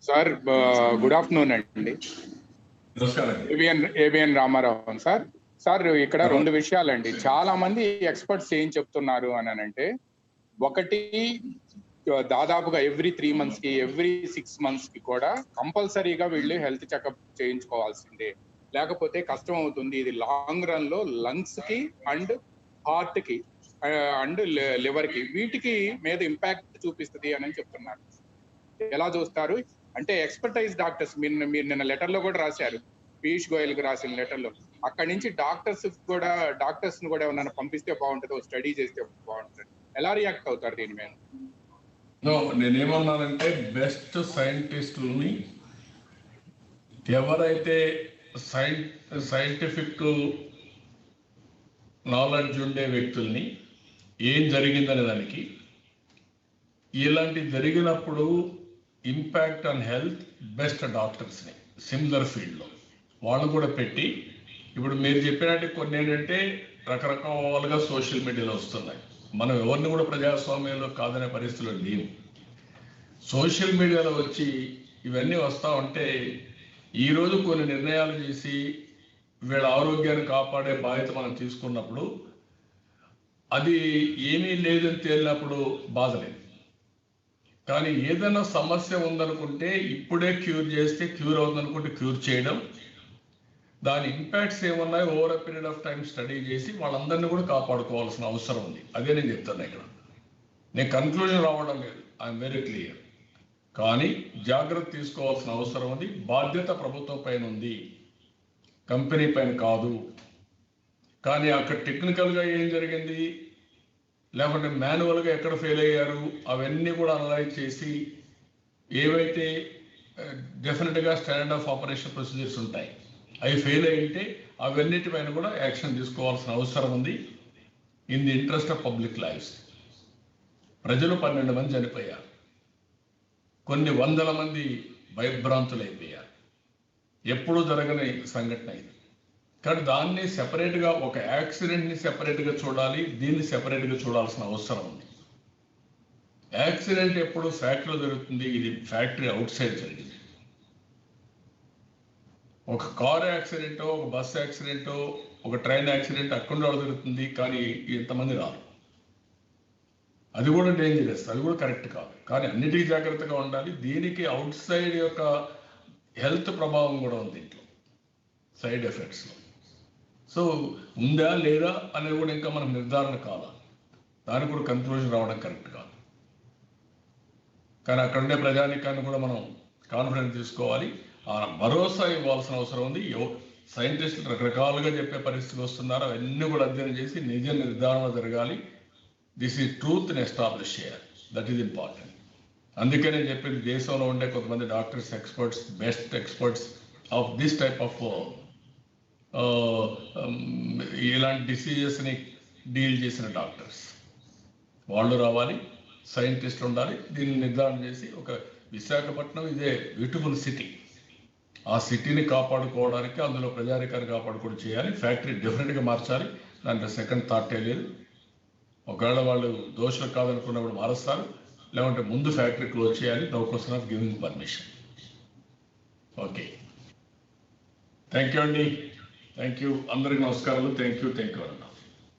సార్. గుడ్ ఆఫ్టర్నూన్ అండి. నమస్కారం. ABN Ramarao sir. సార్ ఇక్కడ 2 విషయాలండి. చాలా మంది ఎక్స్పర్ట్స్ ఏం చెప్తున్నారు అని అంటే, ఒకటి దాదాపుగా ఎవ్రీ 3 months కి, ఎవ్రీ 6 months కి కూడా కంపల్సరీగా వీళ్ళు హెల్త్ చెకప్ చేయించుకోవాల్సిందే. లేకపోతే కష్టం అవుతుంది. ఇది లాంగ్ రన్ లో లంగ్స్ కి అండ్ హార్ట్ కి అండ్ లివర్ కి వీటికి మీద ఇంపాక్ట్ చూపిస్తుంది అని చెప్తున్నారు. ఎలా చూస్తారు అంటే ఎక్స్పర్టైజ్ డాక్టర్స్, మీరు నిన్న లెటర్ లో కూడా రాశారు, పీయూష్ గోయల్ కి రాసిన లెటర్ లో, అక్కడి నుంచి డాక్టర్స్ ని కూడా ఏమన్నా పంపిస్తే బాగుంటుంది, స్టడీ చేస్తే బాగుంటుంది. ఎలా రియాక్ట్ అవుతారు దీని మీద? నేనేమన్నానంటే బెస్ట్ సైంటిస్టులని, ఎవరైతే సైంటిఫిక్ నాలెడ్జ్ ఉండే వ్యక్తుల్ని ఏం జరిగిందనే దానికి, ఇలాంటి జరిగినప్పుడు ఇంపాక్ట్ ఆన్ హెల్త్ బెస్ట్ డాక్టర్స్ని సిమిలర్ ఫీల్డ్లో వాళ్ళు కూడా పెట్టి, ఇప్పుడు మీరు చెప్పినట్టు కొన్ని ఏంటంటే రకరకాలుగా సోషల్ మీడియాలో వస్తున్నాయి. మనం ఎవరిని కూడా ప్రజాస్వామ్యంలో కాదనే పరిస్థితుల్లో లేవు. సోషల్ మీడియాలో వచ్చి ఇవన్నీ వస్తూ ఉంటే ఈరోజు కొన్ని నిర్ణయాలు చేసి వీళ్ళ ఆరోగ్యాన్ని కాపాడే బాధ్యత మనం తీసుకున్నప్పుడు అది ఏమీ లేదని తేలినప్పుడు బాధ లేదు. కానీ ఏదైనా సమస్య ఉందనుకుంటే ఇప్పుడే క్యూర్ చేస్తే క్యూర్ అవుతుందనుకుంటే క్యూర్ చేయడం, దాని ఇంపాక్ట్స్ ఏమున్నాయో over a period of time study చేసి వాళ్ళందరినీ కూడా కాపాడుకోవాల్సిన అవసరం ఉంది. అదే నేను చెప్తాను. ఇక్కడ నేను కన్క్లూజన్ రావడం లేదు, ఐఎమ్ వెరీ క్లియర్. కానీ జాగ్రత్త తీసుకోవాల్సిన అవసరం ఉంది. బాధ్యత ప్రభుత్వం పైన ఉంది, కంపెనీ పైన కాదు. కానీ అక్కడ టెక్నికల్గా ఏం జరిగింది, లేకుంటే మాన్యువల్గా ఎక్కడ ఫెయిల్ అయ్యారు, అవన్నీ కూడా అనలైజ్ చేసి ఏవైతే డెఫినెట్గా స్టాండర్డ్ ఆఫ్ ఆపరేషన్ ప్రొసీజర్స్ ఉంటాయి అవి ఫెయిల్ అయ్యింటే అవన్నిటిపైన కూడా యాక్షన్ తీసుకోవాల్సిన అవసరం ఉంది. In the interest of public lifes. ప్రజలు 12 మంది చనిపోయారు, కొన్ని వందల మంది భయభ్రాంతులైపోయారు. ఎప్పుడూ జరగని సంఘటన ఇది. కానీ దాన్ని సెపరేట్గా, ఒక యాక్సిడెంట్ని సెపరేట్గా చూడాలి, దీన్ని సెపరేట్గా చూడాల్సిన అవసరం ఉంది. యాక్సిడెంట్ ఎప్పుడు ఫ్యాక్టరీలో జరుగుతుంది, ఇది ఫ్యాక్టరీ అవుట్ సైడ్ జరిగింది. ఒక కార్ యాక్సిడెంటో, ఒక బస్ యాక్సిడెంటో, ఒక ట్రైన్ యాక్సిడెంట్ అక్కడ జరుగుతుంది, కానీ ఇంతమంది రారు. అది కూడా డేంజరస్, అది కూడా కరెక్ట్ కాదు. కానీ అన్నిటికీ జాగ్రత్తగా ఉండాలి. దీనికి అవుట్ సైడ్ యొక్క హెల్త్ ప్రభావం కూడా ఉంది దీంట్లో, సైడ్ ఎఫెక్ట్స్లో. సో ఉందా లేదా అనేది కూడా ఇంకా మనకు నిర్ధారణ కావాలి, దానికి కూడా కన్క్లూజన్ రావడం కరెక్ట్ కాదు. కానీ అక్కడ ఉండే ప్రజానికాన్ని కూడా మనం కాన్ఫిడెన్స్ తీసుకోవాలి, భరోసా ఇవ్వాల్సిన అవసరం ఉంది. సైంటిస్టులు రకరకాలుగా చెప్పే పరిస్థితి వస్తున్నారు, అవన్నీ కూడా అధ్యయనం చేసి నిజ నిర్ధారణ జరగాలి. దిస్ ఈజ్ ట్రూత్ని ఎస్టాబ్లిష్ చేయాలి, దట్ ఈజ్ ఇంపార్టెంట్. అందుకే నేను చెప్పింది, దేశంలో ఉండే కొంతమంది doctors, experts, best experts of this type of ఇలాంటి డిసీజెస్ని డీల్ చేసిన డాక్టర్స్ వాళ్ళు రావాలి, సైంటిస్టులు ఉండాలి. దీన్ని నిర్ధారణ చేసి, ఒక విశాఖపట్నం ఇదే బ్యూటిఫుల్ సిటీ, ఆ సిటీని కాపాడుకోవడానికి, అందులో ప్రజాధికారిని కాపాడుకోవడం చేయాలి. ఫ్యాక్టరీ డెఫినెట్గా మార్చాలి, దాంట్లో సెకండ్ థాటే లేదు. ఒకవేళ వాళ్ళు దోషులు కాదనుకున్నప్పుడు మారుస్తారు, లేకుంటే ముందు ఫ్యాక్టరీ క్లోజ్ చేయాలి. No question of giving permission. Okay, thank you అండి, థ్యాంక్ యూ. అందరికి నమస్కారాలు. థ్యాంక్ యూ అన్న.